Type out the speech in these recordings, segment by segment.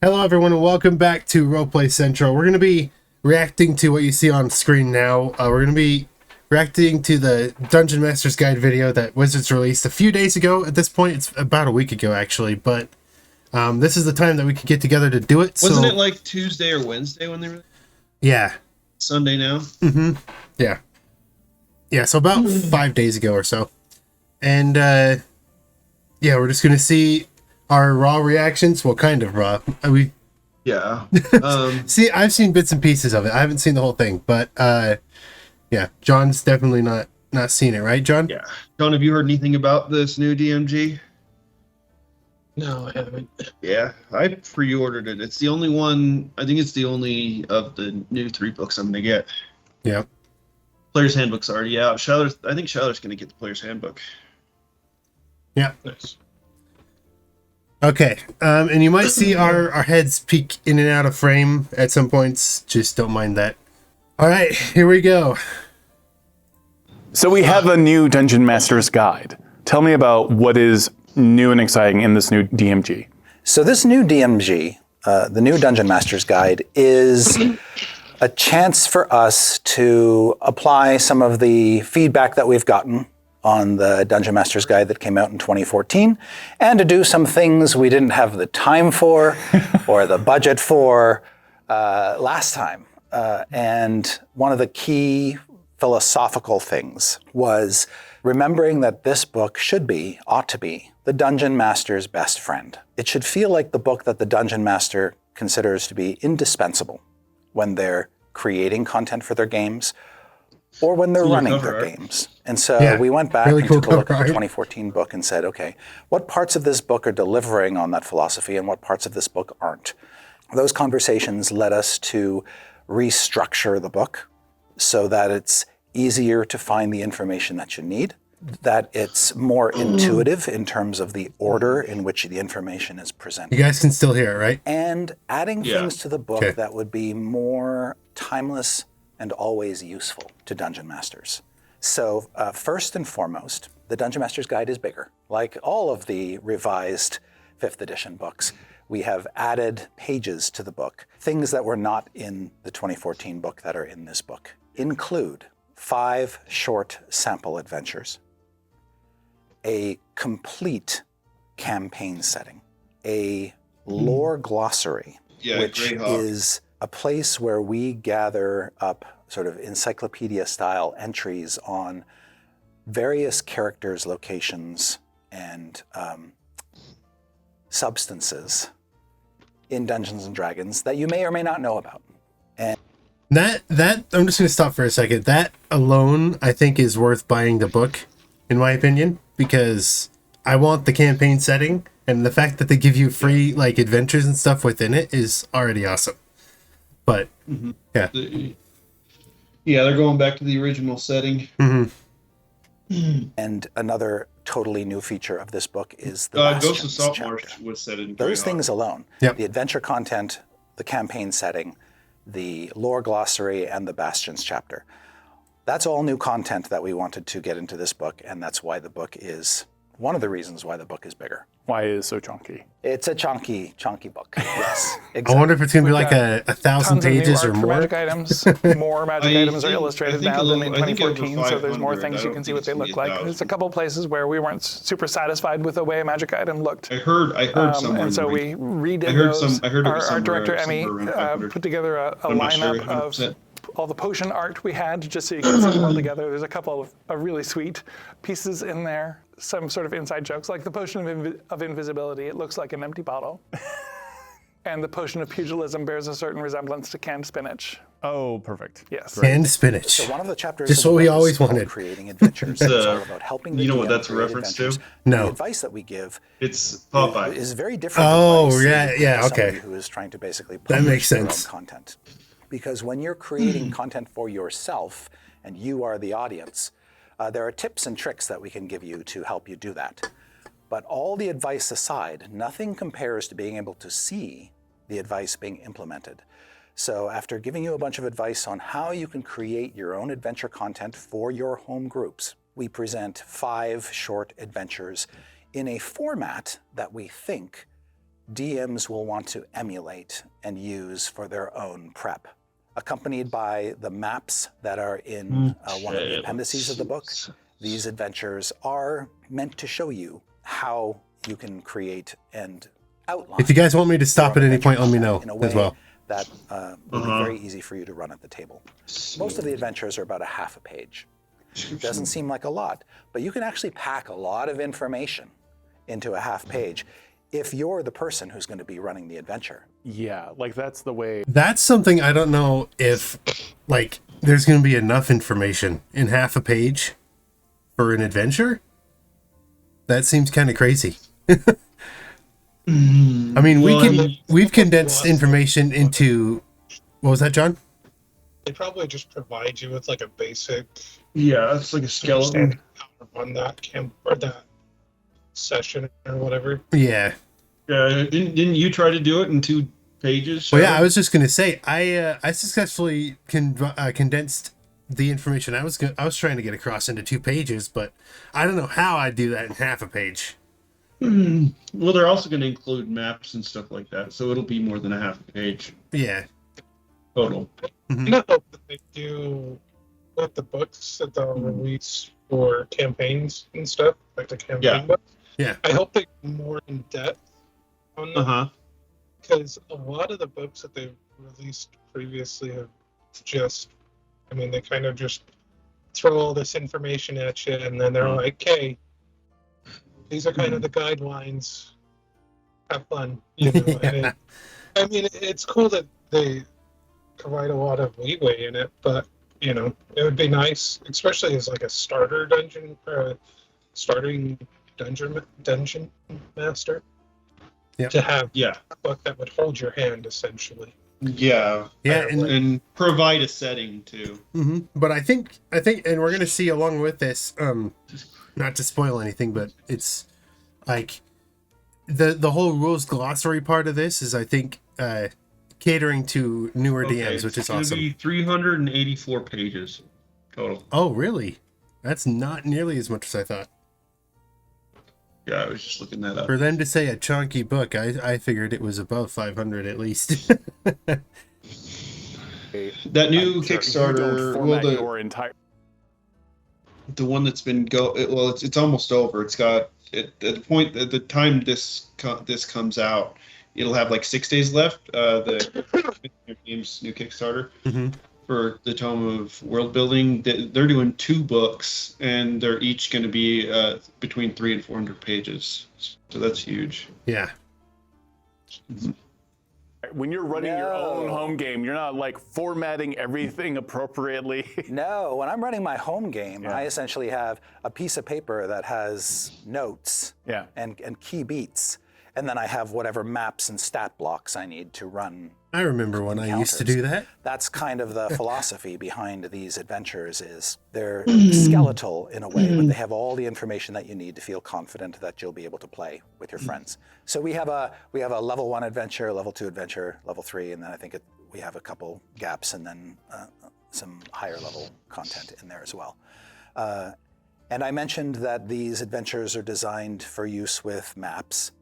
Hello everyone and welcome back to Roleplay Central. We're going to be reacting to what you see on screen now. We're going to be reacting to the Dungeon Master's Guide video that Wizards released a few days ago. At this point, it's about a week ago actually, but this is the time that we could get together to do it. Wasn't it like Tuesday or Wednesday when they were? Yeah. Sunday now? Mm-hmm. Yeah. Yeah, so about 5 days ago or so. And yeah, we're just going to see our raw reactions. Well, kind of raw. Yeah. See, I've seen bits and pieces of it. I haven't seen the whole thing, but yeah, John's definitely not seen it, right, John? Yeah. John, have you heard anything about this new DMG? No, I haven't. Yeah, I pre-ordered it. It's the only one. I think it's the only of the new 3 books I'm gonna get. Yeah. Player's Handbook's already out. I think Shadow's gonna get the Player's Handbook. Yeah. Nice. Okay. And you might see our heads peek in and out of frame at some points. Just don't mind that. All right, here we go. So we have a new Dungeon Master's Guide. Tell me about what is new and exciting in this new DMG. So this new DMG, the new Dungeon Master's Guide, is a chance for us to apply some of the feedback that we've gotten on the Dungeon Master's Guide that came out in 2014, and to do some things we didn't have the time for or the budget for last time. And one of the key philosophical things was remembering that this book ought to be, the Dungeon Master's best friend. It should feel like the book that the Dungeon Master considers to be indispensable when they're creating content for their games or when they're running their games. And so we went back and took a look at the 2014 book and said, okay, what parts of this book are delivering on that philosophy and what parts of this book aren't? Those conversations led us to restructure the book so that it's easier to find the information that you need, that it's more intuitive in terms of the order in which the information is presented. You guys can still hear it, right? And adding things to the book that would be more timeless and always useful to Dungeon Masters. So first and foremost, the Dungeon Master's Guide is bigger. Like all of the revised 5th edition books, we have added pages to the book. Things that were not in the 2014 book that are in this book include 5 short sample adventures, a complete campaign setting, a lore glossary, which is a place where we gather up sort of encyclopedia-style entries on various characters, locations, and substances in Dungeons & Dragons that you may or may not know about. And That I'm just going to stop for a second. That alone, I think, is worth buying the book, in my opinion, because I want the campaign setting, and the fact that they give you free like adventures and stuff within it is already awesome. But yeah, they're going back to the original setting. And another totally new feature of this book is the Ghost of Bastions Saltmarsh chapter. was set in Those things alone, Yep. the adventure content, the campaign setting, the lore glossary, and the Bastions chapter. That's all new content that we wanted to get into this book, and that's why the book is, one of the reasons why the book is bigger. Why is it so chunky? It's a chunky book. Yes, exactly. I wonder if it's going to be like a 1,000 pages or more. Magic items. More magic items are illustrated now than in 2014, so there's more things you can see what they look like. There's a couple places where we weren't super satisfied with the way a magic item looked. I heard somewhere. And so we redid those. Our director, Emmy, put together a lineup of all the potion art we had, just so you can see them all together. There's a couple of really sweet pieces in there, some sort of inside jokes, like the potion of invisibility. It looks like an empty bottle. And the potion of pugilism bears a certain resemblance to canned spinach. Oh, perfect. Yes. And spinach. So one of the chapters Just what we always wanted. Creating adventures. It's all about helping the You know DM what that's a create reference to? adventures. No. The advice that we give It's Popeye. is very different. Oh, advice yeah, than somebody okay. who is trying to basically That makes publish their own sense. content. Because when you're creating content for yourself and you are the audience, there are tips and tricks that we can give you to help you do that. But all the advice aside, nothing compares to being able to see the advice being implemented. So after giving you a bunch of advice on how you can create your own adventure content for your home groups, we present 5 short adventures in a format that we think DMs will want to emulate and use for their own prep, accompanied by the maps that are in one of the appendices of the book. These adventures are meant to show you how you can create and outline. If you guys want me to stop at any point, let me know as well. That will be very easy for you to run at the table. Most of the adventures are about a half a page. Doesn't seem like a lot, but you can actually pack a lot of information into a half page if you're the person who's going to be running the adventure. Yeah, like that's the way. That's something I don't know if, like, there's going to be enough information in half a page for an adventure. That seems kind of crazy. I mean, we've condensed information into, what was that, John? They probably just provide you with like a basic. Yeah, it's like a skeleton on that camp or that session or whatever. Yeah. Yeah, didn't you try to do it in 2 pages? Well, yeah, I was just gonna say I successfully condensed the information I was trying to get across into 2 pages, but I don't know how I'd do that in half a page. Well, they're also going to include maps and stuff like that, so it'll be more than a half a page. Yeah. Total. I hope that they do with the books that they'll release for campaigns and stuff, like the campaign books. Yeah. I hope they go more in depth on them. Because a lot of the books that they've released previously have just, I mean, they kind of just throw all this information at you, and then they're like, "Okay, these are kind of the guidelines. Have fun." You know? And I mean, it's cool that they provide a lot of leeway in it, but you know, it would be nice, especially as like a starter dungeon or a starting dungeon master, to have a book that would hold your hand essentially. Yeah, and provide a setting too. But I think, and we're gonna see along with this, not to spoil anything, but it's like the whole rules glossary part of this is, I think, catering to newer DMs, which is awesome. It'll be 384 pages total. Oh, really? That's not nearly as much as I thought. Yeah, I was just looking that up. For them to say a chunky book, I figured it was above 500 at least. That new Kickstarter, the one that's been it's almost over. It's got at the point at the time this comes out, it'll have like 6 days left. The game's new Kickstarter for the Tome of World Building. They're doing 2 books, and they're each going to be between 300 and 400 pages. So that's huge. Yeah. When you're running your own home game, you're not like formatting everything appropriately. No, when I'm running my home game, I essentially have a piece of paper that has notes and key beats. And then I have whatever maps and stat blocks I need to run. I remember when I used to do that. That's kind of the philosophy behind these adventures. Is they're skeletal in a way, but they have all the information that you need to feel confident that you'll be able to play with your friends. So we have a level 1 adventure, level 2 adventure, level 3, and then I think we have a couple gaps, and then some higher level content in there as well. And I mentioned that these adventures are designed for use with maps.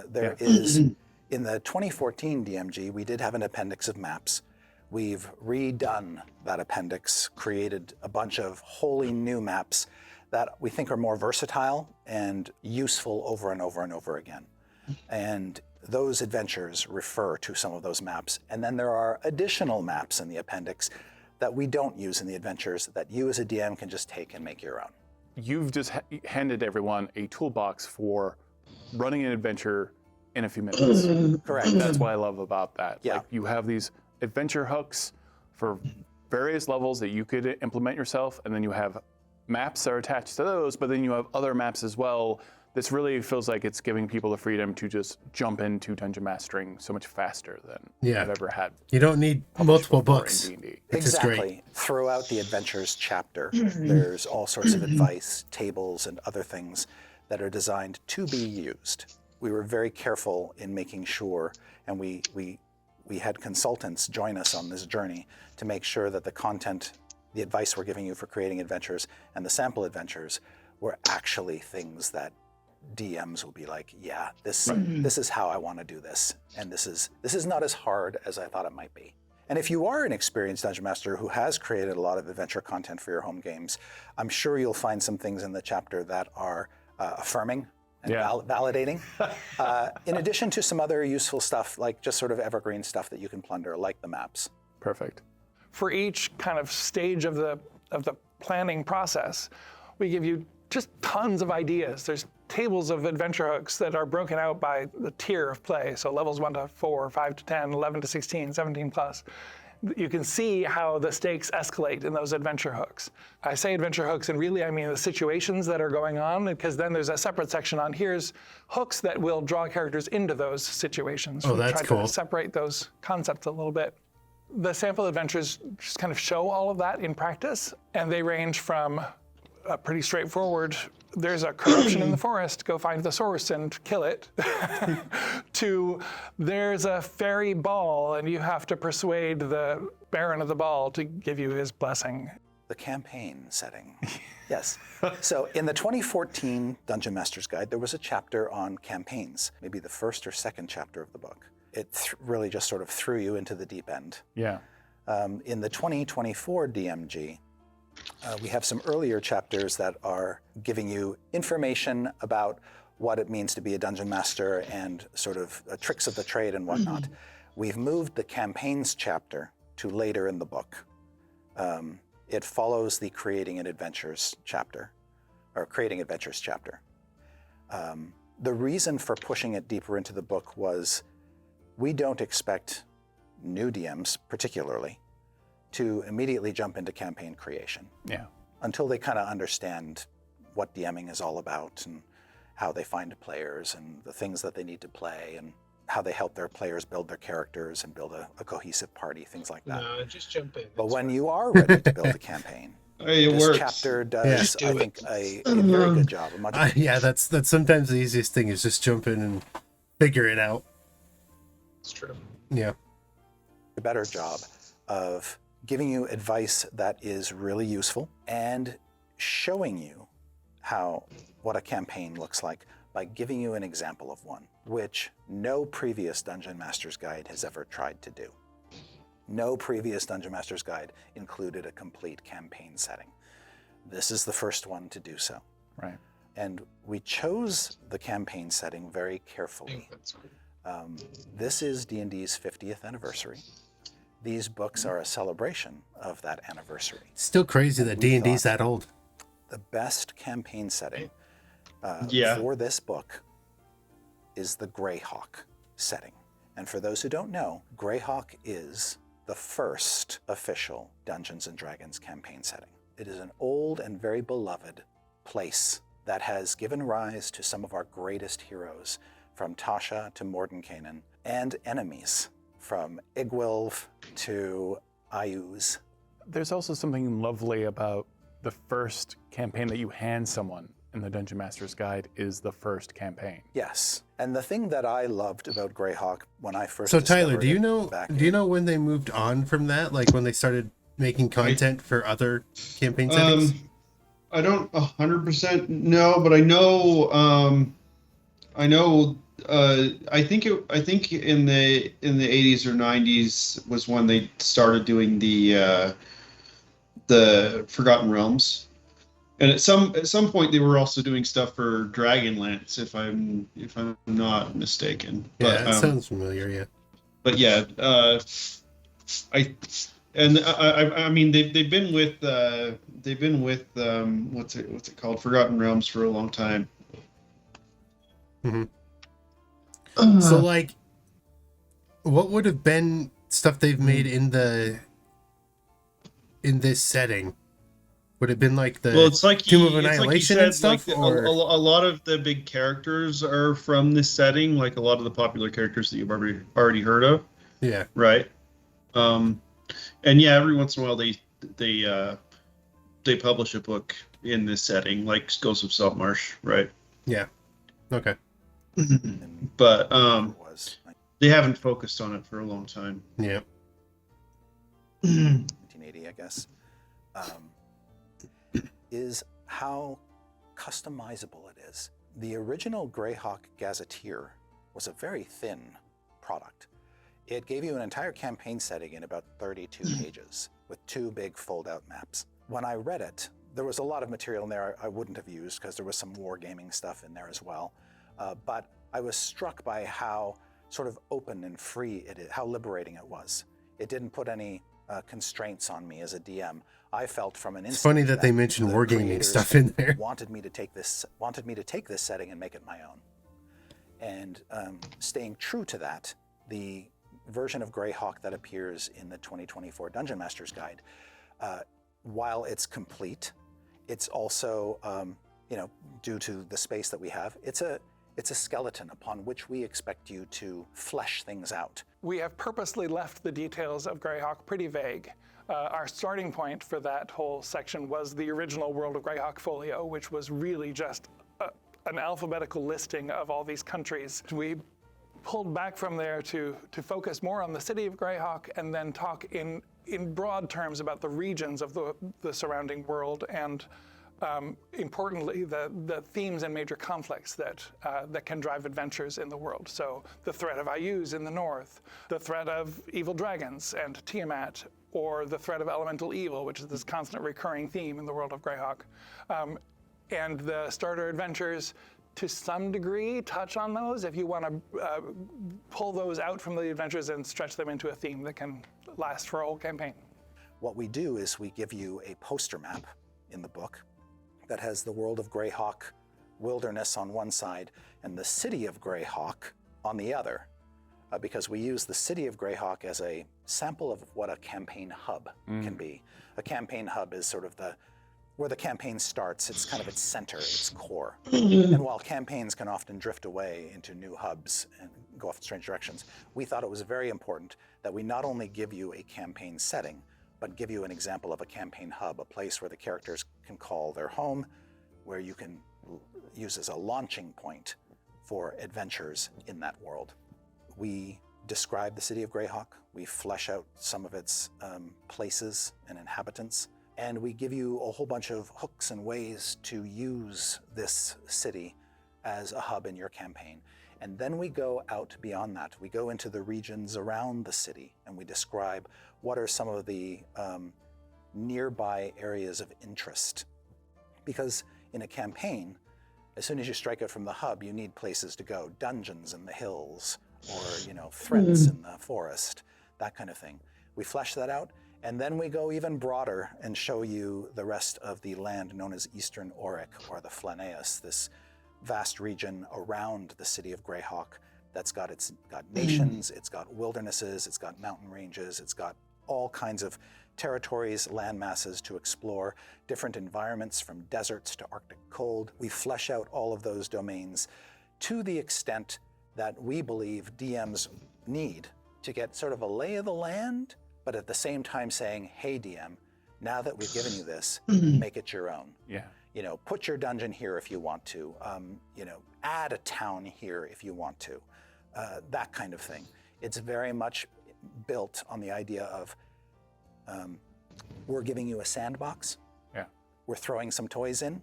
There is, in the 2014 DMG, we did have an appendix of maps. We've redone that appendix, created a bunch of wholly new maps that we think are more versatile and useful over and over and over again. And those adventures refer to some of those maps. And then there are additional maps in the appendix that we don't use in the adventures that you as a DM can just take and make your own. You've just handed everyone a toolbox for running an adventure in a few minutes. Correct. That's what I love about that. Yeah. Like, you have these adventure hooks for various levels that you could implement yourself, and then you have maps that are attached to those, but then you have other maps as well. This really feels like it's giving people the freedom to just jump into dungeon mastering so much faster than I've ever had. You don't need multiple books. Exactly. Throughout the adventures chapter, there's all sorts of advice, tables, and other things that are designed to be used. We were very careful in making sure, and we had consultants join us on this journey to make sure that the content, the advice we're giving you for creating adventures, and the sample adventures were actually things that DMs will be like, yeah, this is how I want to do this, and this is not as hard as I thought it might be. And if you are an experienced Dungeon Master who has created a lot of adventure content for your home games, I'm sure you'll find some things in the chapter that are affirming and validating, in addition to some other useful stuff, like just sort of evergreen stuff that you can plunder, like the maps. Perfect. For each kind of stage of the planning process, we give you just tons of ideas. There's tables of adventure hooks that are broken out by the tier of play. So levels 1 to 4, 5 to 10, 11 to 16, 17 plus. You can see how the stakes escalate in those adventure hooks. I say adventure hooks, and really I mean the situations that are going on, because then there's a separate section on here's hooks that will draw characters into those situations. Oh, that's cool. To separate those concepts a little bit. The sample adventures just kind of show all of that in practice, and they range from a pretty straightforward, there's a corruption in the forest, go find the source and kill it, to there's a fairy ball and you have to persuade the Baron of the Ball to give you his blessing. The campaign setting. Yes. So in the 2014 Dungeon Master's Guide, there was a chapter on campaigns, maybe the first or second chapter of the book. It really just sort of threw you into the deep end. Yeah. In the 2024 DMG, we have some earlier chapters that are giving you information about what it means to be a dungeon master and sort of tricks of the trade and whatnot. We've moved the campaigns chapter to later in the book. It follows the Creating Adventures chapter. The reason for pushing it deeper into the book was we don't expect new DMs particularly to immediately jump into campaign creation. Yeah. Until they kind of understand what DMing is all about and how they find players and the things that they need to play and how they help their players build their characters and build a cohesive party, things like that. No, just jump in. But when you are ready to build a campaign, this chapter does, I think, a very good job. That's sometimes the easiest thing is just jump in and figure it out. It's true. Yeah. A better job of giving you advice that is really useful and showing you what a campaign looks like by giving you an example of one, which no previous Dungeon Master's Guide has ever tried to do. No previous Dungeon Master's Guide included a complete campaign setting. This is the first one to do so. Right. And we chose the campaign setting very carefully. This is D&D's 50th anniversary. These books are a celebration of that anniversary. Still crazy that D&D's that old. The best campaign setting for this book is the Greyhawk setting. And for those who don't know, Greyhawk is the first official Dungeons & Dragons campaign setting. It is an old and very beloved place that has given rise to some of our greatest heroes, from Tasha to Mordenkainen, and enemies, from Igwilv to Ayuz. There's also something lovely about the first campaign that you hand someone in the Dungeon Master's Guide is the first campaign. Yes, and the thing that I loved about Greyhawk when I first So Tyler, do you know when they moved on from that? Like when they started making content for other campaign settings? I don't 100% know, but I know. I think in the 80s or 90s was when they started doing the Forgotten Realms, and at some point they were also doing stuff for Dragonlance, if I'm not mistaken. Yeah, that sounds familiar. Yeah. But yeah, I mean they've been with what's it called, Forgotten Realms, for a long time. Mm-hmm. So, like, what would have been stuff they've made in this setting? Would it have been like the Tomb of Annihilation and stuff? Like a lot of the big characters are from this setting, like a lot of the popular characters that you've already heard of. Yeah. Right. And yeah, every once in a while they publish a book in this setting, like Ghosts of Saltmarsh, right? Yeah. Okay. But they haven't focused on it for a long time. Yeah. 1980, I guess, is how customizable it is. The original Greyhawk Gazetteer was a very thin product. It gave you an entire campaign setting in about 32 pages with 2 big fold-out maps. When I read it, there was a lot of material in there I wouldn't have used because there was some wargaming stuff in there as well. But I was struck by how sort of open and free it is, how liberating it was. It didn't put any constraints on me as a DM. I felt from an instant. It's funny that they mentioned wargaming stuff in there. Wanted me to take this setting and make it my own. And staying true to that, the version of Greyhawk that appears in the 2024 Dungeon Master's Guide, while it's complete, it's also, due to the space that we have, it's a skeleton upon which we expect you to flesh things out. We have purposely left the details of Greyhawk pretty vague. Our starting point for that whole section was the original World of Greyhawk folio, which was really just an alphabetical listing of all these countries. We pulled back from there to focus more on the city of Greyhawk and then talk in broad terms about the regions of the surrounding world and importantly, the themes and major conflicts that can drive adventures in the world. So the threat of IUs in the north, the threat of evil dragons and Tiamat, or the threat of elemental evil, which is this constant recurring theme in the world of Greyhawk. And the starter adventures, to some degree, touch on those if you want to pull those out from the adventures and stretch them into a theme that can last for a whole campaign. What we do is we give you a poster map in the book that has the world of Greyhawk wilderness on one side and the city of Greyhawk on the other, because we use the city of Greyhawk as a sample of what a campaign hub can be. A campaign hub is sort of where the campaign starts. It's kind of its center, its core. And while campaigns can often drift away into new hubs and go off in strange directions, we thought it was very important that we not only give you a campaign setting, but give you an example of a campaign hub, a place where the characters can call their home, where you can use as a launching point for adventures in that world. We describe the city of Greyhawk, we flesh out some of its places and inhabitants, and we give you a whole bunch of hooks and ways to use this city as a hub in your campaign. And then we go out beyond that. We go into the regions around the city and we describe what are some of the nearby areas of interest. Because in a campaign, as soon as you strike out from the hub, you need places to go, dungeons in the hills, or threats in the forest, that kind of thing. We flesh that out, and then we go even broader and show you the rest of the land known as Eastern Auric, or the Flaneus, this vast region around the city of Greyhawk that's got nations, it's got wildernesses, it's got mountain ranges, it's got all kinds of territories, land masses to explore, different environments from deserts to Arctic cold. We flesh out all of those domains to the extent that we believe DMs need to get sort of a lay of the land, but at the same time saying, hey DM, now that we've given you this, make it your own. Yeah. Put your dungeon here if you want to, add a town here if you want to, that kind of thing. It's very much built on the idea of we're giving you a sandbox, we're throwing some toys in,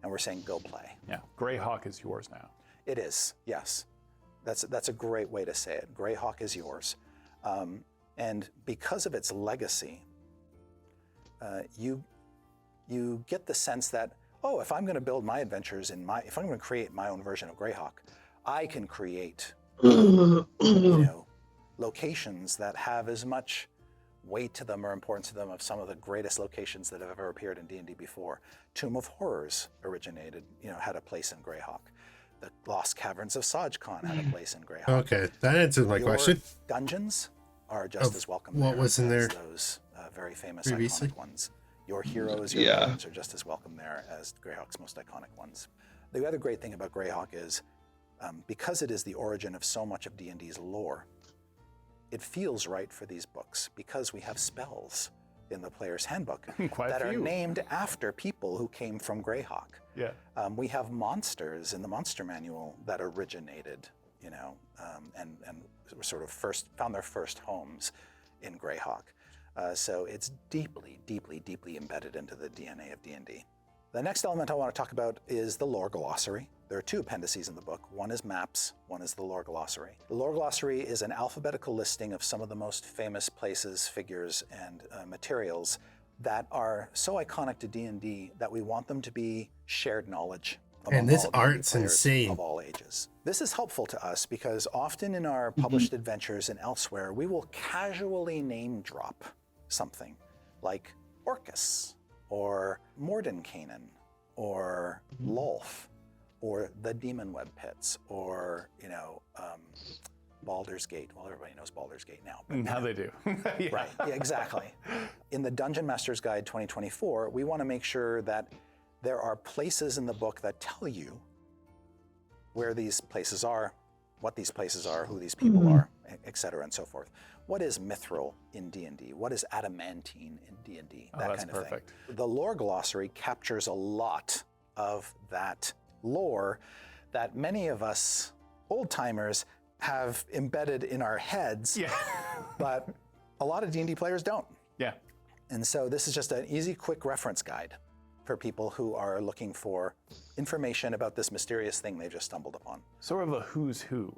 and we're saying go play. Yeah, Greyhawk is yours now. It is, yes. That's a great way to say it. Greyhawk is yours. And because of its legacy, you get the sense that, if I'm going to build my adventures if I'm going to create my own version of Greyhawk, I can create, locations that have as much weight to them or importance to them of some of the greatest locations that have ever appeared in D&D before. Tomb of Horrors had a place in Greyhawk. The Lost Caverns of Sajkon had a place in Greyhawk. Okay, that answers my question. Dungeons are just as welcome what was in there as those very famous previously? iconic ones. Your heroes, your villains are just as welcome there as Greyhawk's most iconic ones. The other great thing about Greyhawk is, because it is the origin of so much of D&D's lore, it feels right for these books because we have spells in the player's handbook that are named after people who came from Greyhawk. Yeah. We have monsters in the monster manual that originated, and sort of found their first homes in Greyhawk. So it's deeply, deeply, deeply embedded into the DNA of D&D. The next element I want to talk about is the lore glossary. There are 2 appendices in the book. One is maps, one is the lore glossary. The lore glossary is an alphabetical listing of some of the most famous places, figures, and materials that are so iconic to D&D that we want them to be shared knowledge among And this all art's players insane. of all ages. This is helpful to us because often in our published adventures and elsewhere, we will casually name drop something like Orcus, or Mordenkainen, or Lolth, or the Demon Web Pits, or, Baldur's Gate. Well, everybody knows Baldur's Gate now. But, Now they do. Yeah. Right, yeah, exactly. In the Dungeon Master's Guide 2024, we want to make sure that there are places in the book that tell you where these places are, what these places are, who these people are, et cetera, and so forth. What is mithril in D&D? What is adamantine in D&D? That that's kind of perfect. thing. The lore glossary captures a lot of that lore that many of us old-timers have embedded in our heads, but a lot of D&D players don't. Yeah. And so this is just an easy, quick reference guide for people who are looking for information about this mysterious thing they've just stumbled upon. Sort of a who's who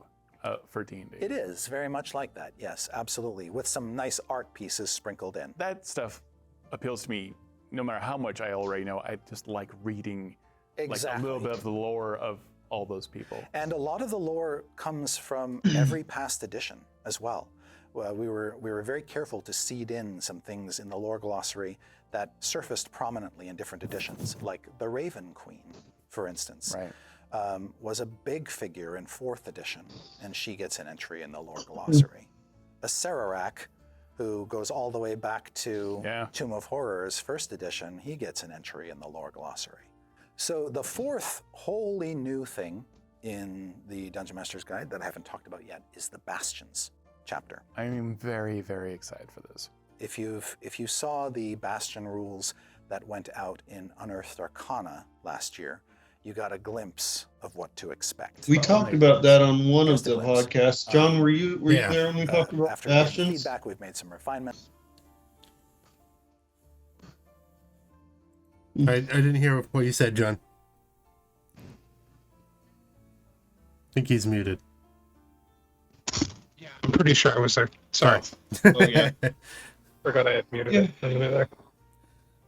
for D&D. It is very much like that, yes, absolutely, with some nice art pieces sprinkled in. That stuff appeals to me no matter how much I already know. I just like reading like a little bit of the lore of all those people. And a lot of the lore comes from every past edition as well. Well, we were very careful to seed in some things in the lore glossary that surfaced prominently in different editions, like the Raven Queen, for instance, was a big figure in 4th edition, and she gets an entry in the lore glossary. A Sararak, who goes all the way back to Tomb of Horrors 1st edition, he gets an entry in the lore glossary. So the 4th wholly new thing in the Dungeon Master's Guide that I haven't talked about yet is the Bastions chapter. I am very, very excited for this. If you saw the Bastion rules that went out in Unearthed Arcana last year, you got a glimpse of what to expect. We talked about that on one of the podcasts. John, were you there when we talked about after Bastions? Feedback, we've made some refinement. I didn't hear what you said, John. I think he's muted. Yeah, I'm pretty sure I was there. Sorry. Oh yeah. Forgot I had muted it a minute there.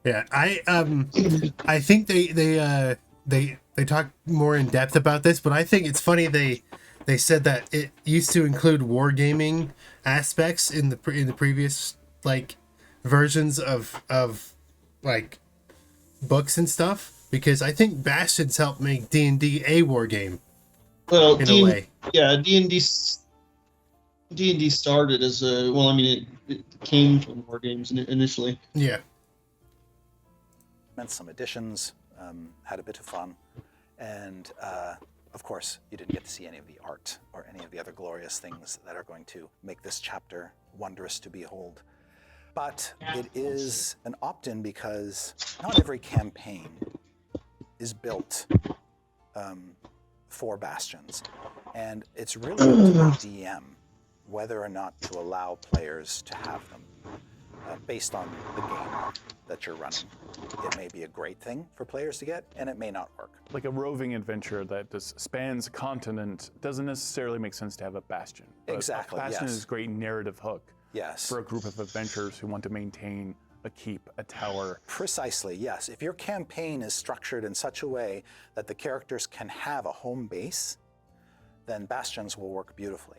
Yeah, I think they talk more in depth about this, but I think it's funny they said that it used to include wargaming aspects in the previous like versions of like books and stuff, because I think Bastions helped make D&D a war game. Well, in a way. Yeah, D&D started as a it came from war games initially. Yeah. Meant some additions, had a bit of fun, and of course, you didn't get to see any of the art or any of the other glorious things that are going to make this chapter wondrous to behold. But it is an opt-in because not every campaign is built for Bastions, and it's really up to the DM whether or not to allow players to have them based on the game that you're running. It may be a great thing for players to get, and it may not work. Like a roving adventure that just spans a continent doesn't necessarily make sense to have a Bastion. But Exactly, a Bastion yes. is a great narrative hook Yes. for a group of adventurers who want to maintain a keep, a tower. Precisely, yes. If your campaign is structured in such a way that the characters can have a home base, then Bastions will work beautifully.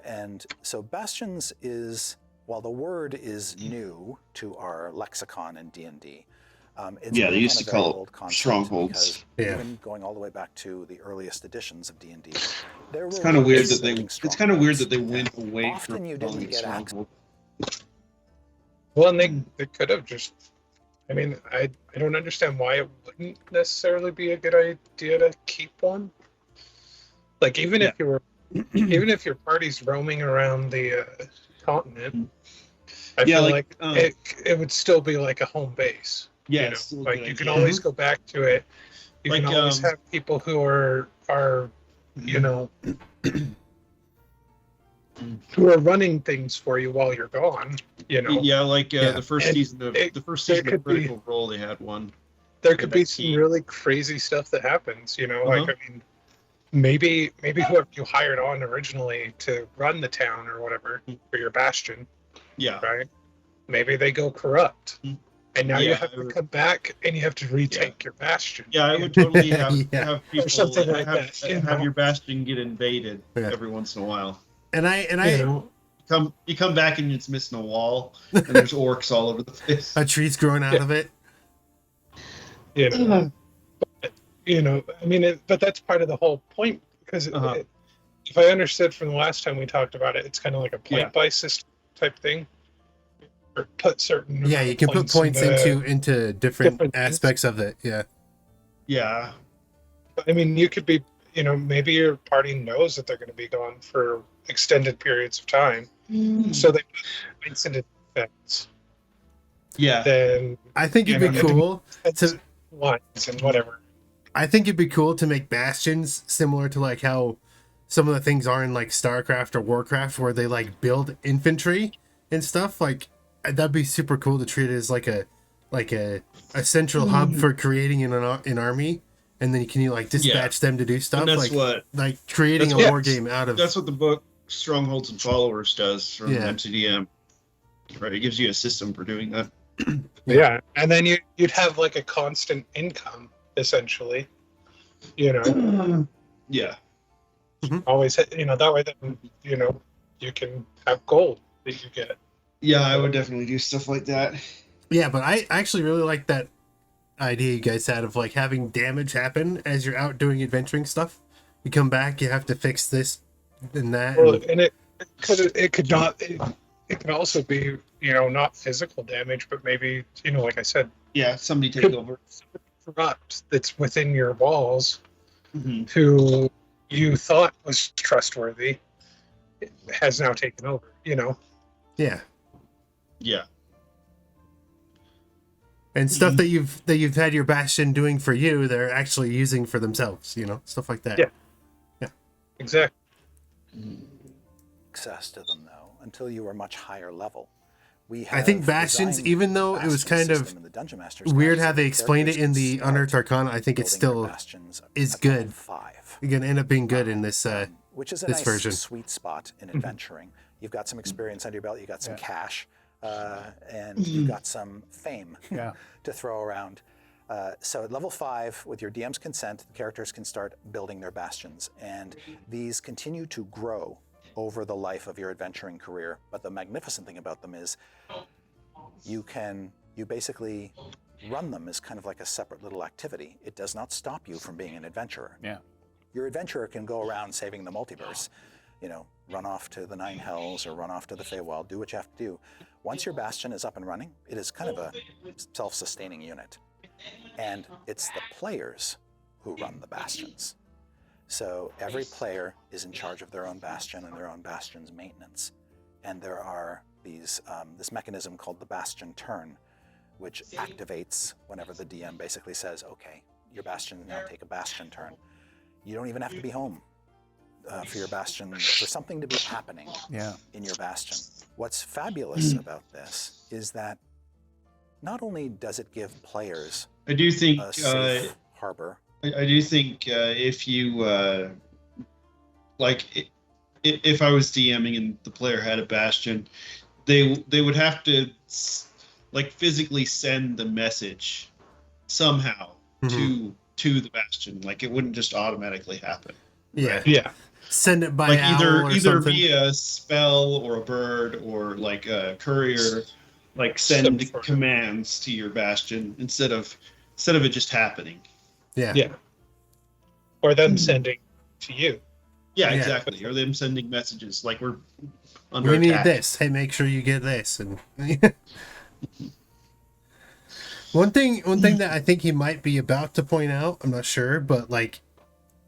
And so Bastions is, while the word is new to our lexicon in D&D, it's Yeah, they used to a very call it old concept strongholds. because even going all the way back to the earliest editions of D&D, there were It's kind of weird ways that they. building It's kind of weird that they strongholds. went away Often from you calling didn't it get access. stronghold. Well, and they could have just. I mean, I don't understand why it wouldn't necessarily be a good idea to keep one. Like even if your party's roaming around the continent, I feel like it would still be like a home base. Yes, you know? Like you can always go back to it. You can always have people who are who are running things for you while you're gone. Yeah, like the first season of Critical Role, they had one. there could be some really crazy stuff that happens. Like, I mean, maybe whoever you hired on originally to run the town or whatever for your bastion, right? Maybe they go corrupt, and now you have to come back and you have to retake your bastion. Yeah, I would totally have people or something like that. Have your bastion get invaded every once in a while. And you come back and it's missing a wall, and there's orcs all over the place. A tree's growing out of it. I mean, but that's part of the whole point, because if I understood from the last time we talked about it, it's kind of like a point buy system type thing. Or put certain you can put points into different aspects of it. Yeah. I mean, you could be, maybe your party knows that they're going to be gone for extended periods of time, so they put points into defense. Yeah. Then I think it'd be cool to lines and whatever. I think it'd be cool to make bastions similar to like how some of the things are in like StarCraft or Warcraft, where they like build infantry and stuff. Like that'd be super cool to treat it as like a central hub for creating an army, and then you can like dispatch them to do stuff. And that's like creating a war game out of. That's what the book Strongholds and Followers does from MCDM. Right, it gives you a system for doing that. Yeah, and then you'd have like a constant income essentially. Yeah. Always, that way then you can have gold that you get. Yeah, I would definitely do stuff like that. Yeah, but I actually really like that idea you guys had of like having damage happen as you're out doing adventuring stuff. You come back, you have to fix this and that. Well, and it could also be not physical damage, but maybe like I said, somebody take over. Corrupt that's within your walls, who you thought was trustworthy, has now taken over. Yeah. Yeah. And stuff that you've had your bastion doing for you, they're actually using for themselves, stuff like that. Yeah. Exactly. Access to them though, until you were much higher level. I think Bastions, even though it was kind of weird how they explained it in the Unearthed Arcana, I think it still is good. You're going to end up being good in this which is a this nice version. Sweet spot in adventuring. You've got some experience under your belt, you've got some cash, and you've got some fame to throw around. So at level 5, with your DM's consent, the characters can start building their bastions, and these continue to grow over the life of your adventuring career. But the magnificent thing about them is you basically run them as kind of like a separate little activity. It does not stop you from being an adventurer. Yeah. Your adventurer can go around saving the multiverse, run off to the Nine Hells or run off to the Feywild, do what you have to do. Once your bastion is up and running, it is kind of a self-sustaining unit. And it's the players who run the bastions. So every player is in charge of their own bastion and their own bastion's maintenance. And there are these this mechanism called the Bastion Turn, which activates whenever the DM basically says, okay, your bastion now take a Bastion Turn. You don't even have to be home for your bastion, for something to be happening in your bastion. What's fabulous about this is that not only does it give players a safe harbor, I do think if you if I was DMing and the player had a bastion, they would have to physically send the message somehow to the bastion. Like it wouldn't just automatically happen. Yeah. Right? Yeah. Send it by either something. via a spell or a bird or like a courier, send commands to your bastion instead of it just happening. Yeah. Yeah. Or them sending to you. Yeah, exactly. Or them sending messages like we're under we attack. need this. Hey, make sure you get this. And one thing that I think he might be about to point out, I'm not sure, but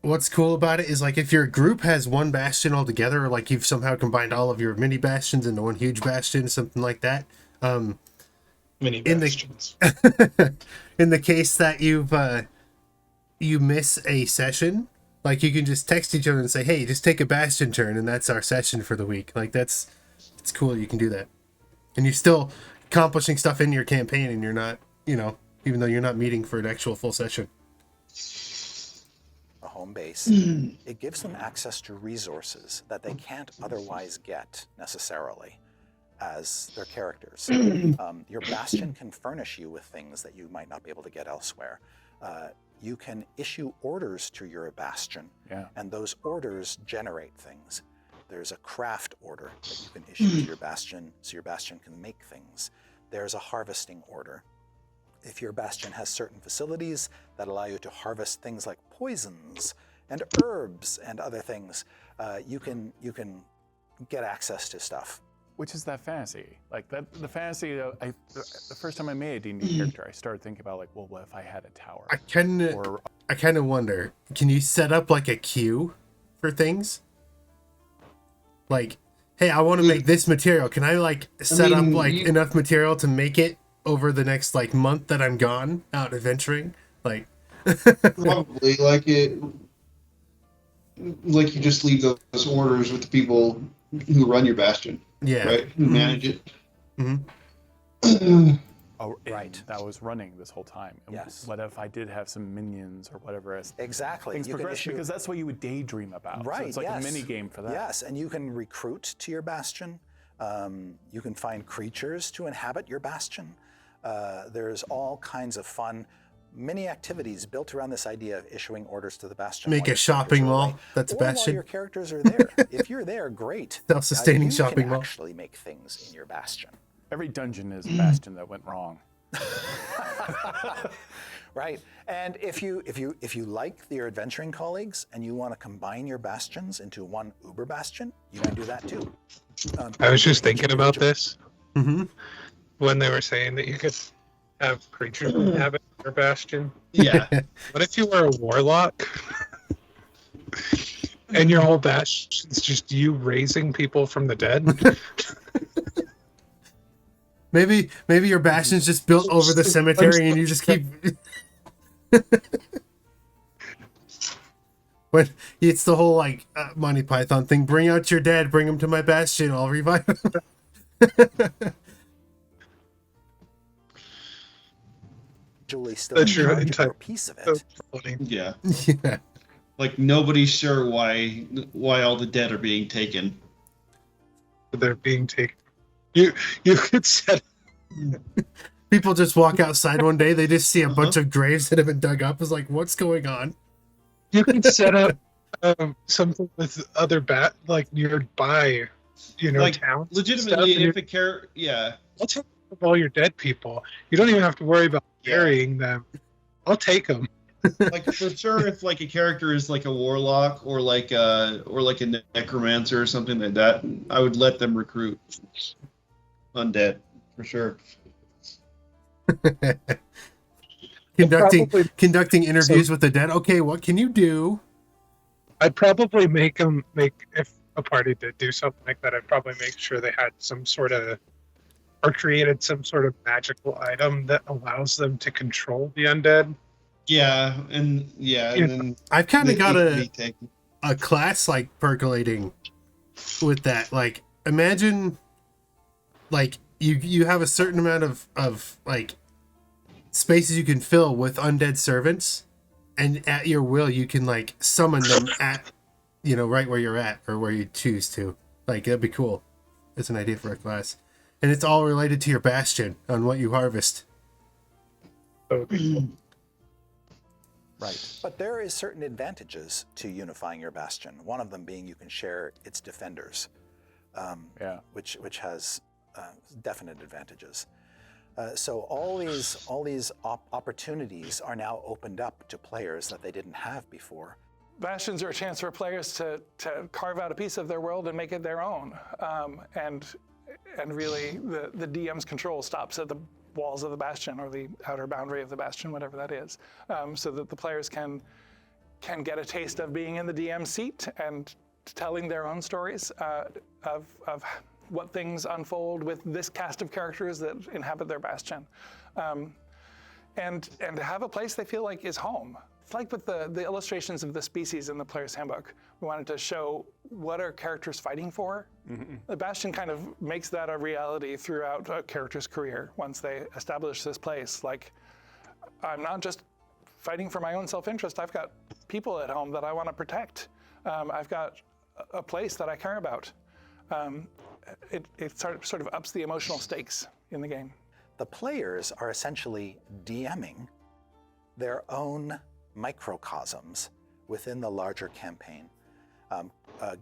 what's cool about it is if your group has one bastion altogether, or you've somehow combined all of your mini bastions into one huge bastion, something like that. Mini bastions. In the case that you miss a session, you can just text each other and say, hey, just take a bastion turn, and that's our session for the week. It's cool you can do that. And you're still accomplishing stuff in your campaign, and you're not, even though you're not meeting for an actual full session. A home base. It gives them access to resources that they can't otherwise get necessarily as their characters. Your Bastion can furnish you with things that you might not be able to get elsewhere. You can issue orders to your Bastion, and those orders generate things. There's a craft order that you can issue to your Bastion, so your Bastion can make things. There's a harvesting order. If your Bastion has certain facilities that allow you to harvest things like poisons and herbs and other things, you can get access to stuff. Which is that fantasy? Like that, the fantasy. The first time I made a D&D character, I started thinking about like, well, what if I had a tower? I kind of wonder, can you set up like a queue for things? Like, hey, I want to make this material. Can I like set up like enough material to make it over the next like month that I'm gone out adventuring? Like, probably like you just leave those orders with the people who run your Bastion. Yeah. Right? Who manage it. Mm-hmm. Oh, right. That was running this whole time. Yes. What if I did have some minions or whatever? As exactly. Things progress, because that's what you would daydream about. Right. So it's like a mini game for that. Yes, and you can recruit to your Bastion. You can find creatures to inhabit your Bastion. There's all kinds of fun mini activities built around this idea of issuing orders to the Bastion. Make a shopping mall that's a Bastion. While your characters are there. If you're there, great. Self-sustaining shopping mall. You can actually make things in your Bastion. Every dungeon is a Bastion that went wrong. Right, and if you like your adventuring colleagues and you want to combine your Bastions into one Uber Bastion, you can do that too. I was just thinking about this when they were saying that you could have creatures inhabit your Bastion. Yeah. What if you were a warlock and your whole Bastion's just you raising people from the dead? Maybe your Bastion's just built over the cemetery and you just keep... When it's the whole like Monty Python thing, bring out your dead, bring them to my Bastion, I'll revive them. Still that's your a piece of it. Yeah. Yeah. Like nobody's sure why all the dead are being taken. They're being taken. You could set. People just walk outside one day, they just see a bunch of graves that have been dug up. It's like, what's going on? You could set up something with other like nearby, like towns. Legitimately, if a character, I'll take all your dead people. You don't even have to worry about burying them. I'll take them. Like for sure, if like a character is like a warlock or like a necromancer or something like that, I would let them recruit undead for sure. Conducting interviews with the dead. Okay, what can you do? I'd probably if a party did do something like that, I'd probably make sure they had some sort of or created some sort of magical item that allows them to control the undead. Yeah, and then I've kind of got a class like percolating with that. Like, imagine like you have a certain amount of like spaces you can fill with undead servants, and at your will you can like summon them at right where you're at or where you choose to. Like, that'd be cool. It's an idea for a class, and it's all related to your Bastion on what you harvest. Right, but there is certain advantages to unifying your Bastion. One of them being you can share its defenders, which has definite advantages. So all these opportunities are now opened up to players that they didn't have before. Bastions are a chance for players to carve out a piece of their world and make it their own, and really the DM's control stops at the walls of the Bastion or the outer boundary of the Bastion, whatever that is, so that the players can get a taste of being in the DM seat and telling their own stories of what things unfold with this cast of characters that inhabit their Bastion, and to have a place they feel like is home. It's like with the illustrations of the species in the Player's Handbook. We wanted to show what are characters fighting for. Mm-hmm. The Bastion kind of makes that a reality throughout a character's career once they establish this place. Like, I'm not just fighting for my own self-interest. I've got people at home that I want to protect. I've got a place that I care about. It sort of ups the emotional stakes in the game. The players are essentially DMing their own microcosms within the larger campaign,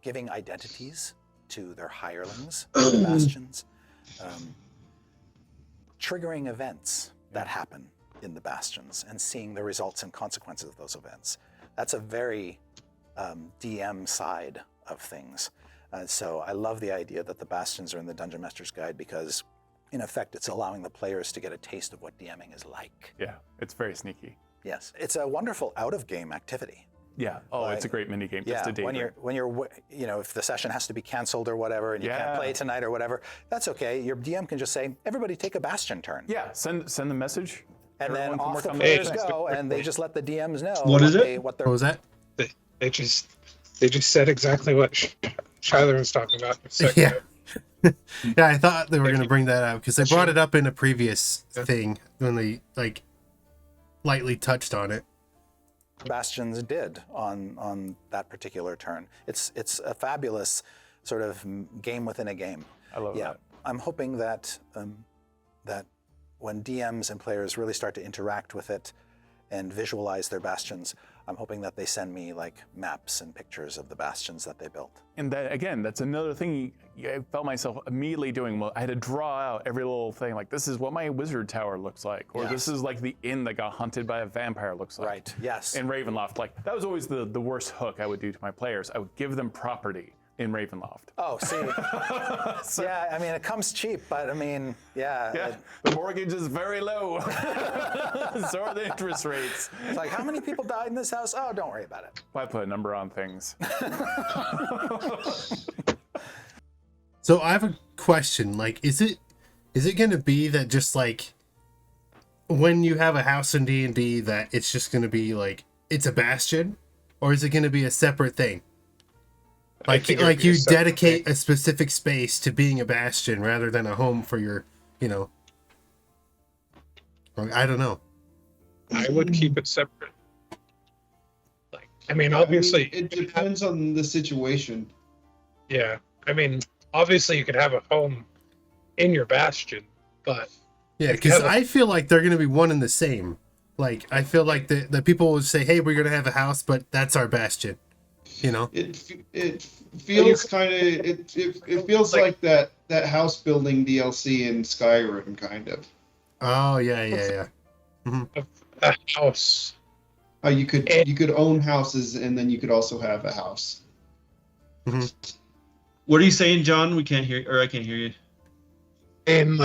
giving identities to their hirelings, the Bastions, triggering events that happen in the Bastions and seeing the results and consequences of those events. That's a very DM side of things. So I love the idea that the Bastions are in the Dungeon Master's Guide because, in effect, it's allowing the players to get a taste of what DMing is like. Yeah, it's very sneaky. Yes, it's a wonderful out-of-game activity. Yeah. Oh, it's a great mini game. Just when you're, if the session has to be canceled or whatever, and you can't play tonight or whatever, that's okay. Your DM can just say, "Everybody, take a Bastion turn." Yeah. Send the message. And then off the players go, and they just let the DMs know. What is it? What was that? They just said exactly what Shyler was talking about. Yeah. Yeah, I thought they were going to bring that up because they brought it up in a previous thing when they lightly touched on it. Bastions did on that particular turn. It's a fabulous sort of game within a game. I love that. I'm hoping that that when DMs and players really start to interact with it and visualize their Bastions, I'm hoping that they send me maps and pictures of the Bastions that they built. And that, again, that's another thing I felt myself immediately doing. Well, I had to draw out every little thing. This is what my wizard tower looks like. Or this is the inn that got hunted by a vampire looks like. Right, yes. In Ravenloft. That was always the worst hook I would do to my players. I would give them property in Ravenloft. Oh, see. Yeah, I mean, it comes cheap, but I mean, Yeah, the mortgage is very low. So are the interest rates. It's how many people died in this house? Oh, don't worry about it. Why put a number on things? So I have a question. Is it going to be that just when you have a house in D&D that it's just going to be it's a bastion, or is it going to be a separate thing? You dedicate a specific space to being a bastion rather than a home for your, I don't know. I would keep it separate. Obviously, it depends on the situation. Yeah, obviously you could have a home in your bastion, but yeah, because I feel like they're going to be one and the same. I feel like the people will say, "Hey, we're going to have a house, but that's our bastion." It feels kind of it feels like that house building DLC in Skyrim kind of. Oh yeah. Mm-hmm. A house. You could own houses and then you could also have a house. Mm-hmm. What are you saying, John? We can't hear, or I can't hear you. And